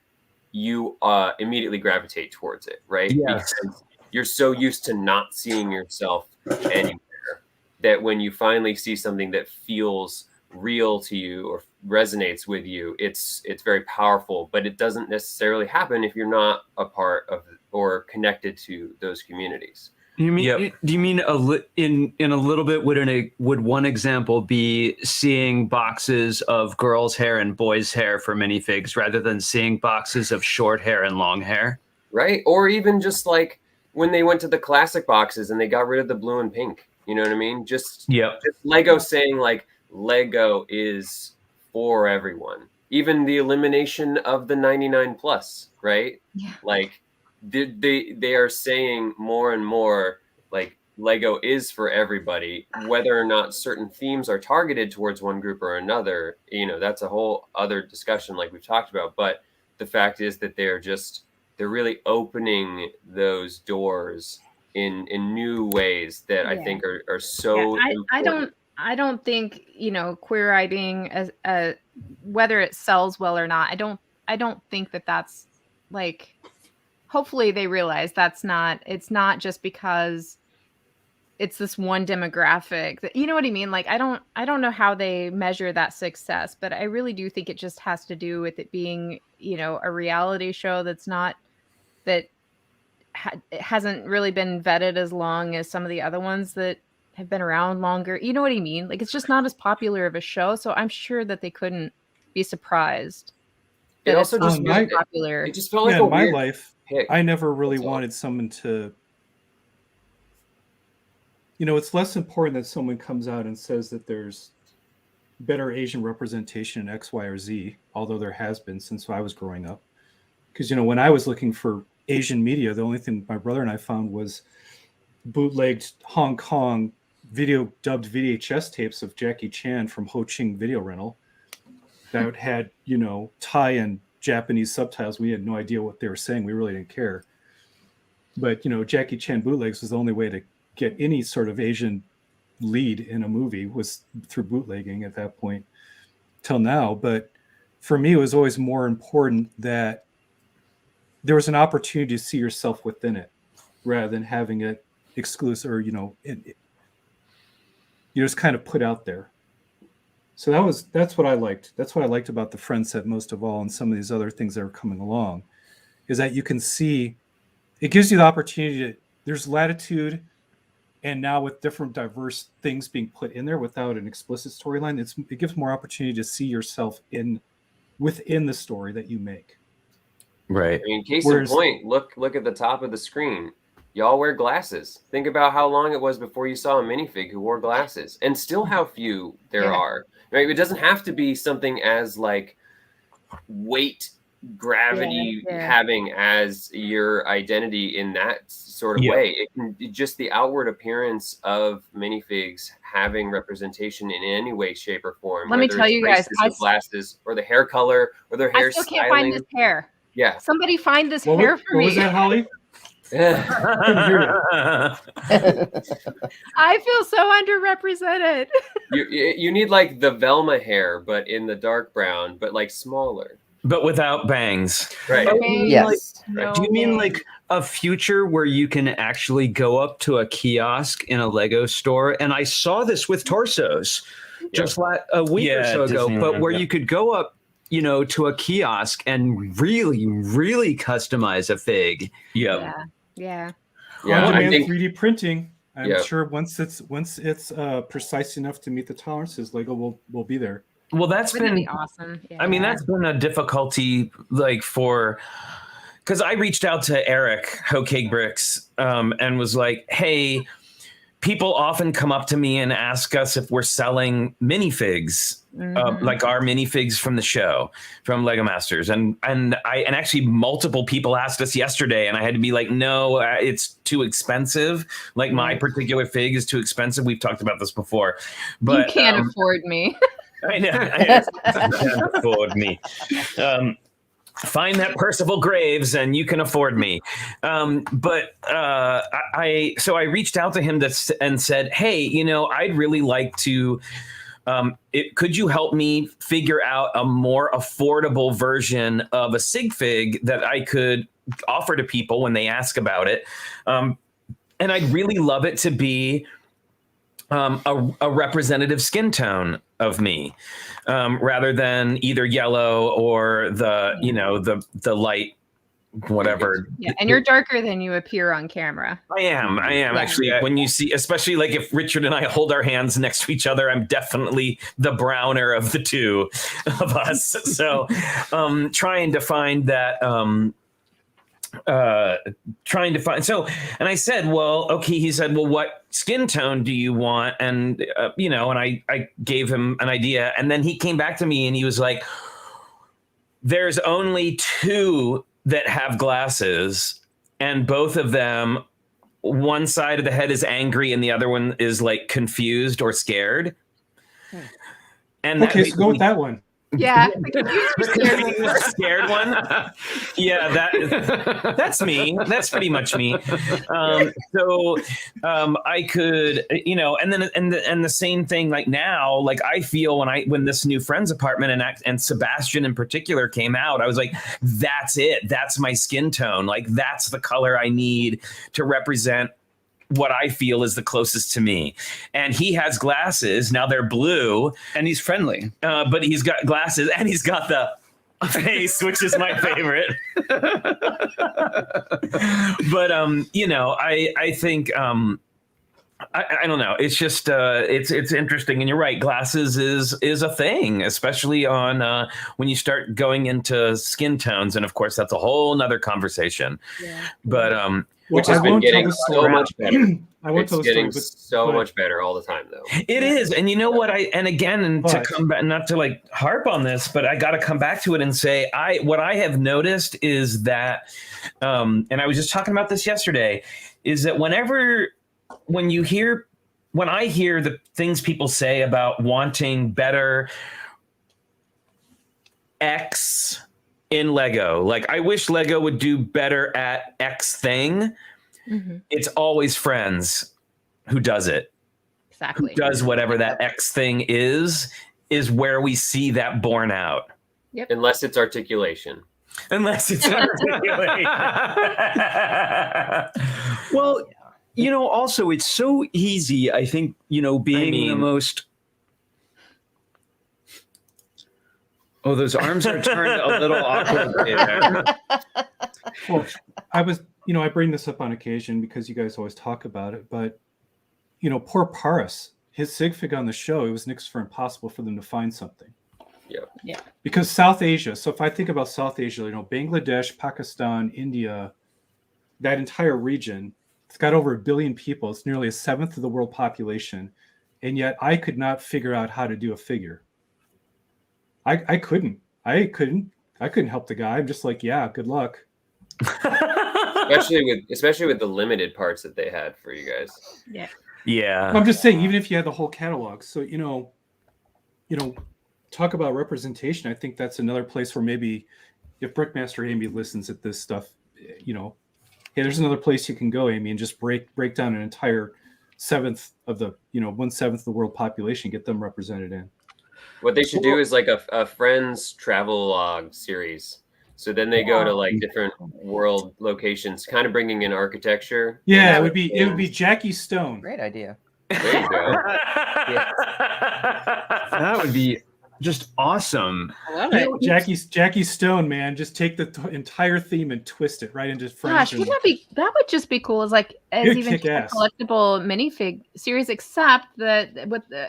you immediately gravitate towards it, right? Yes. Because you're so used to not seeing yourself anywhere that when you finally see something that feels real to you or resonates with you, it's very powerful. But it doesn't necessarily happen if you're not a part of or connected to those communities. You mean? Do you mean in a little bit? Would one example be seeing boxes of girls' hair and boys' hair for minifigs rather than seeing boxes of short hair and long hair? Right. Or even just like when they went to the classic boxes and they got rid of the blue and pink. You know what I mean? Just Lego saying like Lego is for everyone. Even the elimination of the 99 plus, right? Yeah. Like they are saying more and more like Lego is for everybody, whether or not certain themes are targeted towards one group or another. You know, that's a whole other discussion like we've talked about. But the fact is that they're really opening those doors in new ways that I think are so important. I don't think, you know, queer writing as whether it sells well or not. I don't think that that's like, hopefully they realize it's not just because it's this one demographic that, you know what I mean? Like, I don't know how they measure that success, but I really do think it just has to do with it being, you know, a reality show that hasn't really been vetted as long as some of the other ones that have been around longer. You know what I mean? Like, it's just not as popular of a show, so I'm sure that they couldn't be surprised. It also just really popular. It just felt like in my life, pick. I never really wanted someone to, you know, it's less important that someone comes out and says that there's better Asian representation in X, Y, or Z, although there has been since I was growing up. Because, you know, when I was looking for Asian media, the only thing my brother and I found was bootlegged Hong Kong dubbed VHS tapes of Jackie Chan from Ho Ching Video Rental that had, you know, Thai and Japanese subtitles. We had no idea what they were saying. We really didn't care. But, you know, Jackie Chan bootlegs was the only way to get any sort of Asian lead in a movie was through bootlegging at that point till now. But for me, it was always more important that there was an opportunity to see yourself within it rather than having it exclusive or, you just kind of put out there. So that's what I liked. That's what I liked about the Friend set most of all, and some of these other things that are coming along, is that you can see, it gives you the opportunity to, there's latitude, and now with different diverse things being put in there without an explicit storyline, it gives more opportunity to see yourself within the story that you make. Right. I mean, case in point, look at the top of the screen. Y'all wear glasses. Think about how long it was before you saw a minifig who wore glasses, and still how few there are. Right? It doesn't have to be something as like weight, gravity having as your identity in that sort of way. It can be just the outward appearance of minifigs having representation in any way, shape, or form. Let me tell you guys, glasses or the hair color or their hair still styling. can't find this hair. Yeah. Somebody find this hair for me. What was that, Holly? I feel so underrepresented. You need like the Velma hair, but in the dark brown, but like smaller. But without bangs. Right. Yes. Do you mean like a future where you can actually go up to a kiosk in a Lego store? And I saw this with torsos just like a week or so ago, but where you could go up, to a kiosk and really, really customize a fig. Yeah. I think 3D printing. I'm sure once it's precise enough to meet the tolerances, Lego will be there. Well, that's been awesome. Yeah. I mean, that's been a difficulty, because I reached out to Eric Cake Bricks and was like, hey, people often come up to me and ask us if we're selling minifigs, like our minifigs from the show, from Lego Masters. And actually multiple people asked us yesterday, and I had to be like, no, it's too expensive. Like my particular fig is too expensive. We've talked about this before. But you can't afford me. I know. You can't afford me. Find that Percival Graves and you can afford me. But I reached out to him and said, hey, I'd really like to, could you help me figure out a more affordable version of a sig fig that I could offer to people when they ask about it? And I'd really love it to be a representative skin tone of me, rather than either yellow or the light, whatever. Yeah, and you're darker than you appear on camera. I am actually. When you see, especially like if Richard and I hold our hands next to each other, I'm definitely the browner of the two of us. So, trying to find that. And I said, well, okay. He said, well, what skin tone do you want? And and I gave him an idea, and then he came back to me and he was like, there's only two that have glasses, and both of them, one side of the head is angry and the other one is like confused or scared. And okay, so go with that one. Yeah, the scared one. Yeah, that's me. That's pretty much me. So I could, and then and the same thing. Like now, like I feel when this new Friends apartment and Sebastian in particular came out, I was like, that's it. That's my skin tone. Like that's the color I need to represent what I feel is the closest to me. And he has glasses. Now they're blue. And he's friendly. But he's got glasses and he's got the face, which is my favorite. But, I think, I don't know. It's just, it's interesting. And you're right. Glasses is a thing, especially on when you start going into skin tones. And of course, that's a whole nother conversation. Yeah. But, which has been getting so much better. It's getting so much better all the time, though. It is. And you know what? To come back, not to like harp on this, but I got to come back to it and say, what I have noticed is that, and I was just talking about this yesterday, is that when I hear the things people say about wanting better X in Lego, like I wish Lego would do better at X thing. Mm-hmm. It's always Friends who does it. Exactly. does whatever that X thing is where we see that borne out. Unless it's articulation. Unless it's articulation. Well, also it's so easy, I think, being the most... Oh, those arms are turned a little awkward there. Well, I bring this up on occasion because you guys always talk about it, but, poor Paris, his sig fig on the show, it was next for impossible for them to find something. Yeah. Because South Asia, so if I think about South Asia, Bangladesh, Pakistan, India, that entire region, it's got over 1 billion people. It's nearly 1/7 of the world population. And yet I could not figure out how to do a figure. I couldn't help the guy. I'm just like, yeah, good luck. especially with the limited parts that they had for you guys. Yeah. I'm just saying, even if you had the whole catalog. So, talk about representation. I think that's another place where maybe if Brickmaster Amy listens at this stuff, hey, there's another place you can go, Amy, and just break down an entire 1/7 of the 1/7 of the world population, get them represented in. What they should do is like a friends travel log series. So then they go to like different world locations, kind of bringing in architecture. Yeah, it would be Jackie Stone. Great idea. There you go. That would be just awesome. I love it. Jackie Stone, man, just take the entire theme and twist it right into Gosh, French. that would just be cool. As even just a collectible minifig series, except that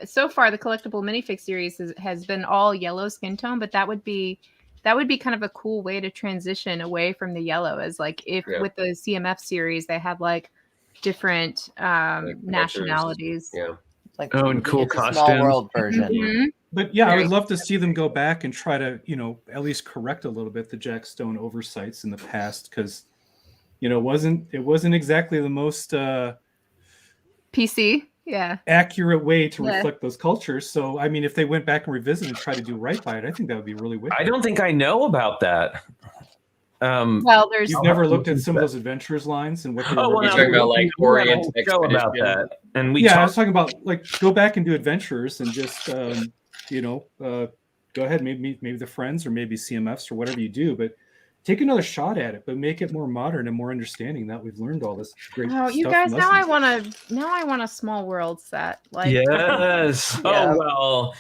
so far the collectible minifig series has been all yellow skin tone, but that would be kind of a cool way to transition away from the yellow. As with the CMF series they had different nationalities. Yeah. And cool costumes. Small world version. Mm-hmm. But yeah, I would love to see them go back and try to, at least correct a little bit the Jack Stone oversights in the past, because, it wasn't exactly the most PC, accurate way to reflect those cultures. So, I mean, if they went back and revisited and tried to do right by it, I think that would be really wicked. I don't think I know about that. You've never looked at some of those adventurers lines and what they were talking about Orient Expedition about that, and I was talking about go back and do adventurers and just go ahead, maybe the Friends or maybe CMFs or whatever you do, but take another shot at it, but make it more modern and more understanding that we've learned all this great stuff. You guys, now I want a Small World set. Yes. Oh well.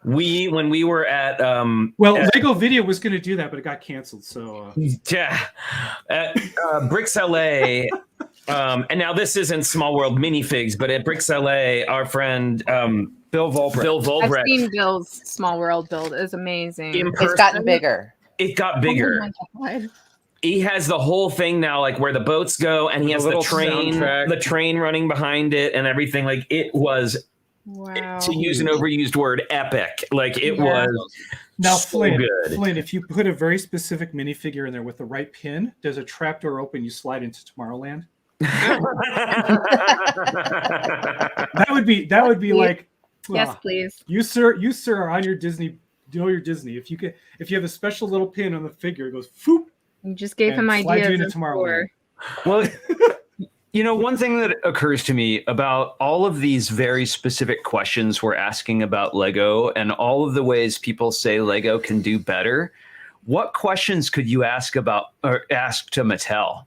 When we were at Lego Video was going to do that, but it got canceled. So at Bricks LA, and now this isn't Small World minifigs, but at Bricks LA, our friend Bill Volbrecht. I've seen Bill's Small World build. It's amazing. It's gotten bigger. It got bigger. Oh my God. He has the whole thing now, where the boats go, and he has the train running behind it, and everything. It was. Wow. To use an overused word, epic. It was now so Flynn, good. Flynn, if you put a very specific minifigure in there with the right pin, does a trapdoor open? You slide into Tomorrowland. That would be Yes, please. You sir are on your Disney. You know your Disney. If you have a special little pin on the figure, it goes foop. You just gave him ideas. Into Tomorrowland. Well, one thing that occurs to me about all of these very specific questions we're asking about Lego and all of the ways people say Lego can do better, what questions could you ask to Mattel?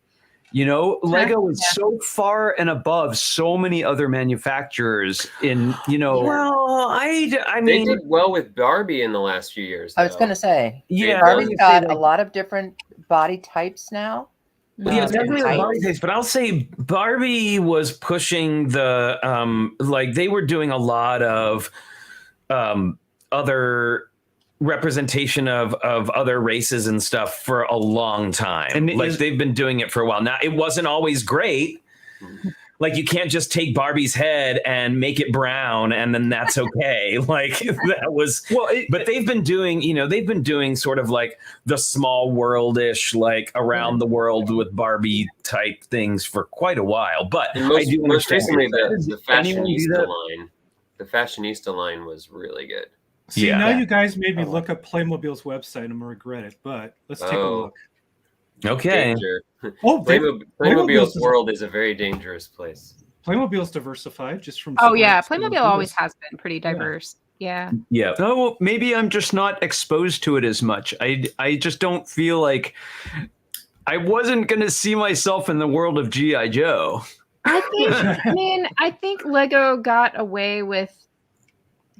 Lego is so far and above so many other manufacturers in, Well, I mean, they did well with Barbie in the last few years. I was going to say, Barbie's got a lot of different body types now. Yeah, definitely the body taste, but I'll say Barbie was pushing the they were doing a lot of other representation of other races and stuff for a long time. And they've been doing it for a while. Now, it wasn't always great. You can't just take Barbie's head and make it brown and then that's okay. That was but they've been doing sort of the Small World-ish, around the world with Barbie type things for quite a while. But I do understand the fashionista line was really good. See, now you guys made me look up Playmobil's website. I'm gonna regret it, but let's take a look. Okay. Playmobil's world is a very dangerous place. Playmobil's diversified just from. Oh yeah, sports to Playmobil always movies. has been pretty diverse. Yeah. Yeah. Oh, well, maybe I'm just not exposed to it as much. I just don't feel like I wasn't going to see myself in the world of G.I. Joe. I think Lego got away with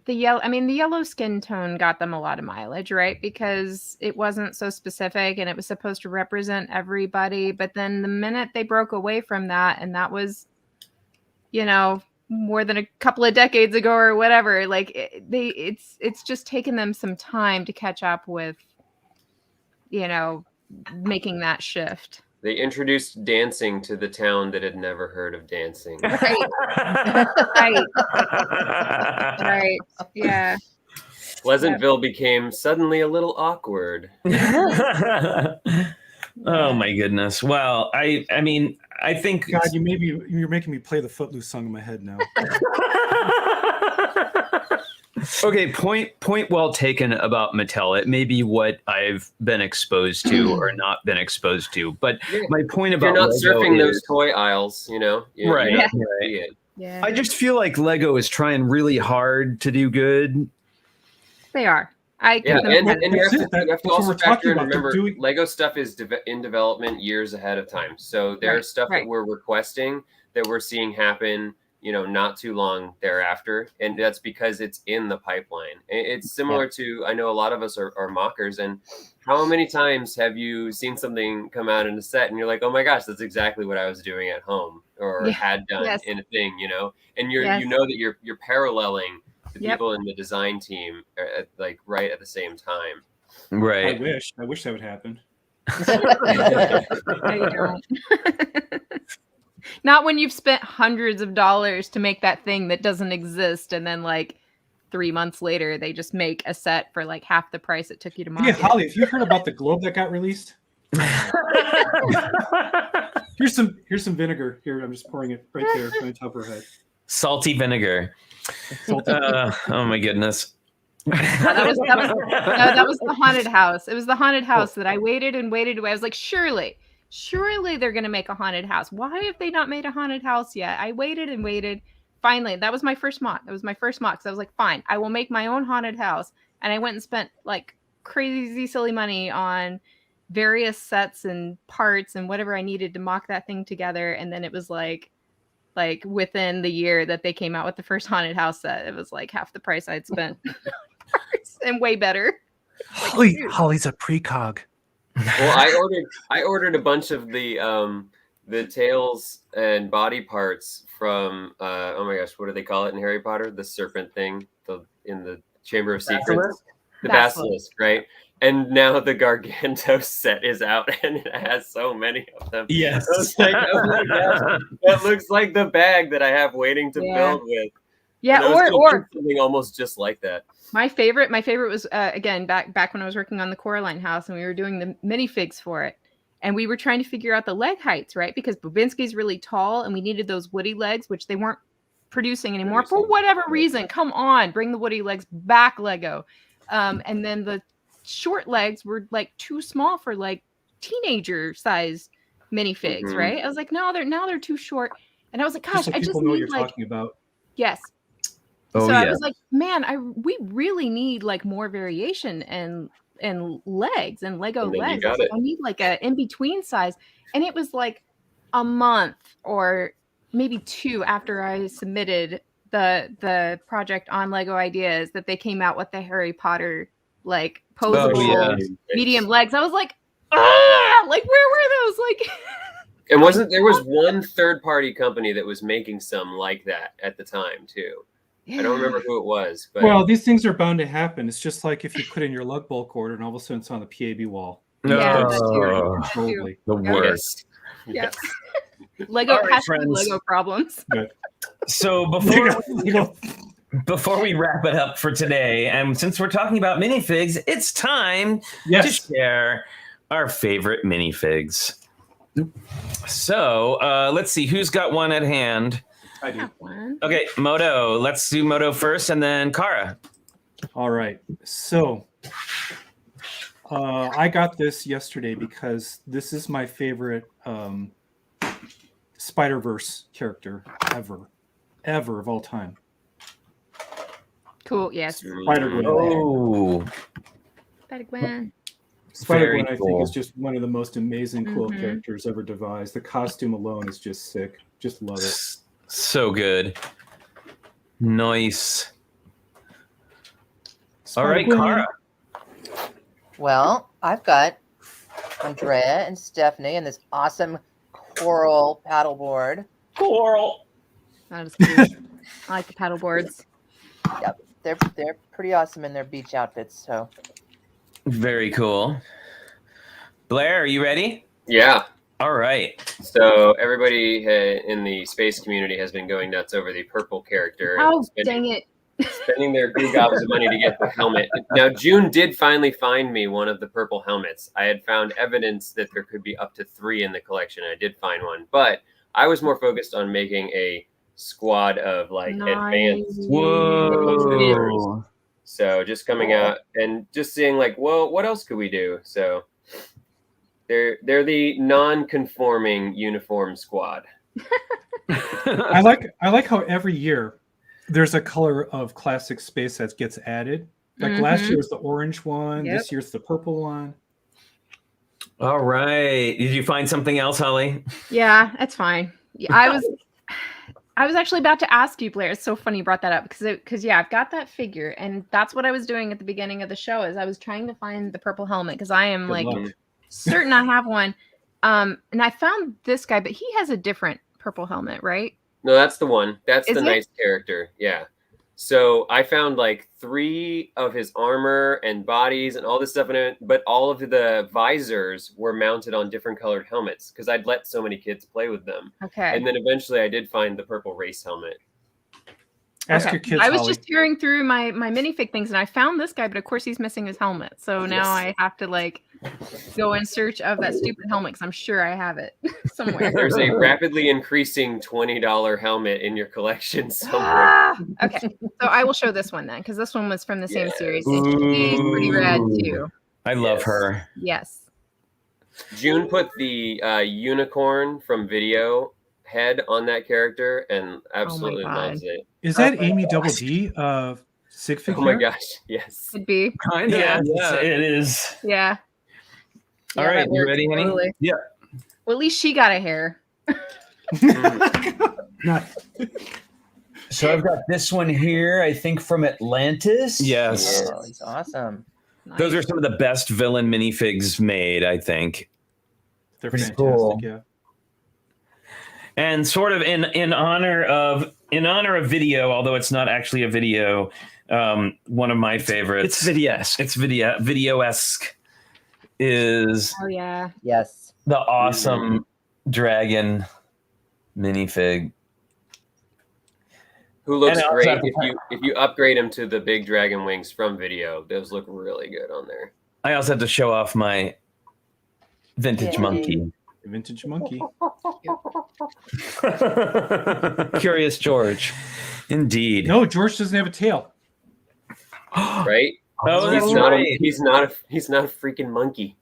the yellow. I mean, the yellow skin tone got them a lot of mileage, right? Because it wasn't so specific and it was supposed to represent everybody. But then the minute they broke away from that, and that was, more than a couple of decades ago or whatever, like it's just taken them some time to catch up with, making that shift. They introduced dancing to the town that had never heard of dancing. Right. Right. Yeah. Pleasantville became suddenly a little awkward. Oh my goodness. Well, I mean, I think God, you're making me play the Footloose song in my head now. Okay, point well taken about Mattel. It may be what I've been exposed to or not been exposed to, but my point about you're not Lego surfing is, those toy aisles, Right. You're not Right. see it. Yeah. I just feel like Lego is trying really hard to do good. They are. I give Yeah, them and credit. you have to That's what also we're talking factor in, about. They're remember, doing- Lego stuff is in development years ahead of time. So there's stuff right. that we're requesting that we're seeing happen, not too long thereafter. And that's because it's in the pipeline. It's similar to, I know a lot of us are mockers. And how many times have you seen something come out in a set and you're like, oh my gosh, that's exactly what I was doing at home or had done in a thing, and you know that you're paralleling the people in the design team right at the same time. Right. I wish that would happen. I don't. Not when you've spent hundreds of dollars to make that thing that doesn't exist, and then 3 months later they just make a set for half the price it took you to market. Yeah, Holly, have you heard about the globe that got released? Here's some vinegar. Here, I'm just pouring it right there on top of her head. salty vinegar. Oh my goodness. That was the haunted house. It was the haunted house that I waited and waited away. I was like, surely they're going to make a haunted house. Why have they not made a haunted house yet? I waited and waited. Finally, that was my first mock. So I was like, fine, I will make my own haunted house. And I went and spent crazy silly money on various sets and parts and whatever I needed to mock that thing together. And then it was like within the year that they came out with the first haunted house set, it was half the price I'd spent. And way better. Holly's a precog. Well, I ordered a bunch of the tails and body parts from oh my gosh, what do they call it in Harry Potter? The serpent thing, in the Chamber of Secrets. The basilisk, right? And now the Gargantos set is out, and it has so many of them. Yes. I was like, oh my gosh, that looks like the bag that I have waiting to build with. Yeah, or something almost just like that. My favorite was again back when I was working on the Coraline house, and we were doing the minifigs for it, and we were trying to figure out the leg heights, right? Because Babinski's really tall, and we needed those Woody legs, which they weren't producing anymore for whatever reason. Come on, bring the Woody legs back, Lego. And then the short legs were too small for teenager size minifigs, right? I was like, no, they're too short, and I was like, gosh, so I just people know what need you're talking about. Yes. Oh, so I was like, man, we really need more variation and legs and Lego legs. I need a in between size, and it was a month or maybe 2 after I submitted the project on Lego Ideas that they came out with the Harry Potter posable medium legs. I was like, where were those? And there was one third-party company that was making some like that at the time too. I don't remember who it was, but well, these things are bound to happen. It's just like if you put in your lug bulk order and all of a sudden it's on the PAB wall. Yeah, Probably. The worst. Yes. Lego All right, has friends. Lego problems. So before we wrap it up for today, and since we're talking about minifigs, it's time to share our favorite minifigs. So let's see who's got one at hand. I do. Okay, Moto. Let's do Moto first, and then Kara. All right. So I got this yesterday because this is my favorite Spider-Verse character ever of all time. Cool. Yes. Spider-Gwen. Oh, Spider-Gwen. Spider-Gwen, Very I cool. think, is just one of the most amazing, cool characters ever devised. The costume alone is just sick. Just love it. so good. Nice. All right, Spider-Gwen. Cara. Well, I've got Andrea and Stephanie and this awesome coral paddleboard. Coral. That is cool. I like the paddle boards. Yep, they're pretty awesome in their beach outfits. So Very cool. Blair, are you ready? Yeah. All right. So everybody in the space community has been going nuts over the purple character. Oh, and dang it. spending their big gobs of money to get the helmet. Now, June did finally find me one of the purple helmets. I had found evidence that there could be up to 3 in the collection. I did find one, but I was more focused on making a squad of like advanced. Whoa. So just coming out and just seeing like, well, what else could we do? So they're the non-conforming uniform squad. I like how every year there's a color of classic space that gets added. Like last year was the orange one. Yep. This year's the purple one. All right. Did you find something else, Holly? Yeah, that's fine. Yeah, I was actually about to ask you, Blair. It's so funny you brought that up because yeah, I've got that figure, and that's what I was doing at the beginning of the show. Is I was trying to find the purple helmet because I am Good luck. certain I have one. And I found this guy, but he has a different purple helmet, right? No, that's the one. That's Is the it? nice character. Yeah. So I found like 3 of his armor and bodies and all this stuff in it, but all of the visors were mounted on different colored helmets because I'd let so many kids play with them. Okay. And then eventually I did find the purple race helmet. Ask Okay. your kids. I was Holly. just tearing through my minifig things, and I found this guy, but of course he's missing his helmet. So now Yes. I have to like go in search of that stupid helmet because I'm sure I have it somewhere. There's a rapidly increasing $20 helmet in your collection somewhere. Ah! Okay, so I will show this one then, because this one was from the same series, and she's pretty rad too. I love Yes. her. Yes. June put the unicorn from video head on that character and absolutely God. loves it. Is that Amy Double D of Sig Figure? Oh my gosh, yes. Could be. Kind of. Yeah, Yeah. it is. Yeah. All Yeah, right, that you works ready, honey? totally. Yeah. Well, at least she got a hair. So I've got this one here, I think from Atlantis. Yes. oh, he's awesome. Those are some of the best villain minifigs made, I think. They're Pretty fantastic. cool. Yeah. And sort of in honor of video, although it's not actually a video, one of my favorites. It's video-esque. It's video-esque. Is Oh yeah. Yes. the awesome dragon minifig. Who looks And I also great have to if you upgrade him to the big dragon wings from video. Those look really good on there. I also have to show off my vintage Yay. monkey. Vintage monkey. Curious George. Indeed. No, George doesn't have a tail. Right? Oh, He's that's not right. he's not a freaking monkey.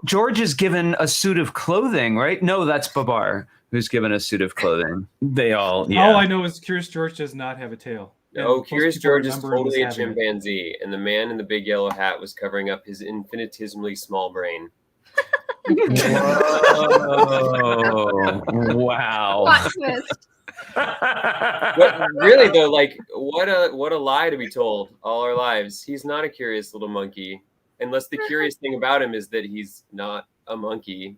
George is given a suit of clothing, right? No, that's Babar who's given a suit of clothing. They all, yeah. All I know is Curious George does not have a tail. And Oh, most Curious people George is remember him as totally a having it. chimpanzee, and the man in the big yellow hat was covering up his infinitesimally small brain. Oh, wow. Plot twist. But really though, like what a lie to be told all our lives. He's not a curious little monkey, unless the curious thing about him is that he's not a monkey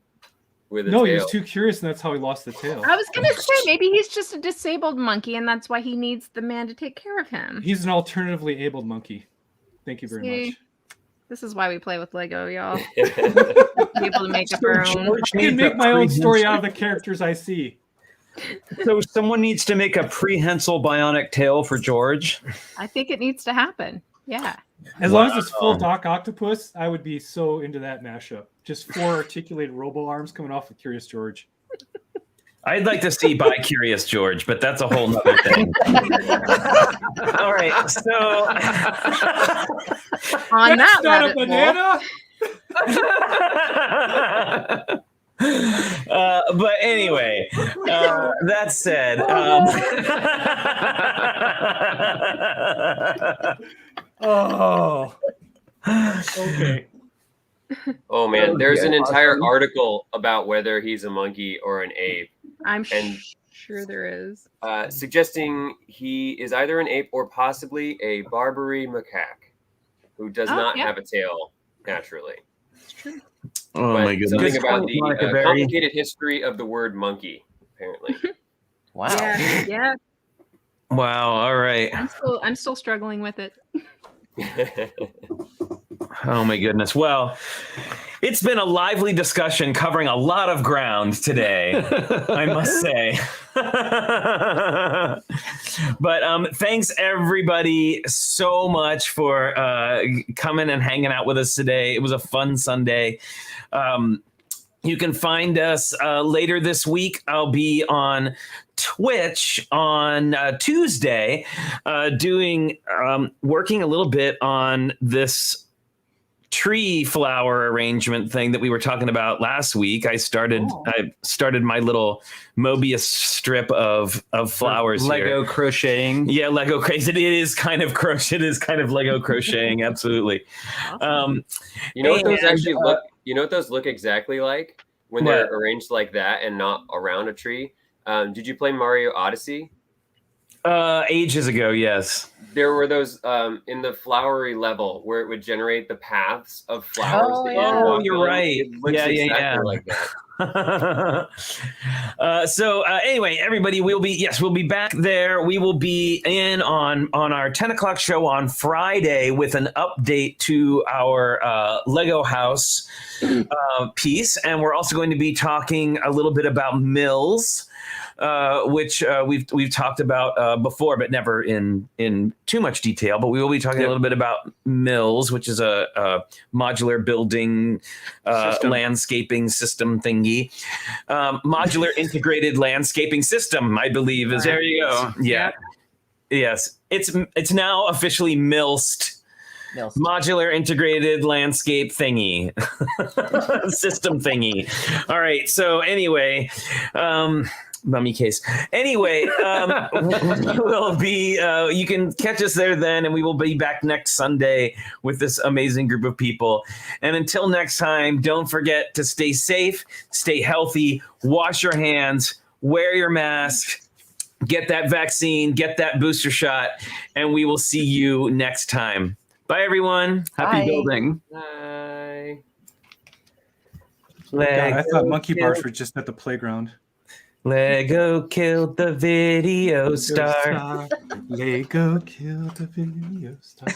with a No, he tail. was too curious, and that's how he lost the tail. I was gonna say maybe he's just a disabled monkey, and that's why he needs the man to take care of him. He's an alternatively abled monkey. Thank you very See? much. This is why we play with Lego, y'all. Be able to make up our own. I can make my own story out of the characters I see. So someone needs to make a prehensile bionic tail for George. I think it needs to happen. Yeah. As long as it's full Doc Octopus, I would be so into that mashup. Just 4 articulated robo arms coming off of Curious George. I'd like to see by Curious George, but that's a whole nother thing. All right, so On that That's not a rabbit hole. banana. but anyway, that said, Oh. Okay. Oh man, there's Okay. an entire article about whether he's a monkey or an ape, I'm And- sure there is. suggesting he is either an ape or possibly a Barbary macaque who does Oh, not yeah. have a tail naturally. It's true. oh But my goodness. something Good about point, the Monica Berry. complicated history of the word monkey, apparently. Wow. Yeah, yeah. Wow. All right. I'm still struggling with it. Oh my goodness. Well, it's been a lively discussion covering a lot of ground today, I must say. But thanks everybody so much for coming and hanging out with us today. It was a fun Sunday. You can find us later this week. I'll be on Twitch on Tuesday, working a little bit on this tree flower arrangement thing that we were talking about last week. I started my little Mobius strip of flowers Lego here. crocheting. Yeah, Lego crochet. It is kind of crochet. It is kind of Lego crocheting. Absolutely. You know what those And, actually look? You know what those look exactly like when they're What? arranged like that and not around a tree? Did you play Mario Odyssey? Ages ago, yes. There were those in the flowery level where it would generate the paths of flowers. Oh, that you yeah. could walk You're on. right. It looks Yeah, yeah, exactly yeah. like that. So anyway, everybody, we'll be back there. We will be in on our 10 o'clock show on Friday with an update to our Lego house piece. And we're also going to be talking a little bit about mills, which we've talked about before, but never in too much detail. But we will be talking a little bit about mills, which is a modular building landscaping system thingy. Modular integrated landscaping system, I believe, is There you go. Yeah. Yes. It's now officially MILST. Mills. Modular integrated landscape thingy. System thingy. All right. So anyway, mummy case. Anyway, we'll be, you can catch us there then, and we will be back next Sunday with this amazing group of people. And until next time, don't forget to stay safe, stay healthy, wash your hands, wear your mask, get that vaccine, get that booster shot, and we will see you next time. Bye, everyone. Happy Bye. building. Bye. God, I thought monkey bars were just at the playground. Lego killed the video star. Lego killed the video star.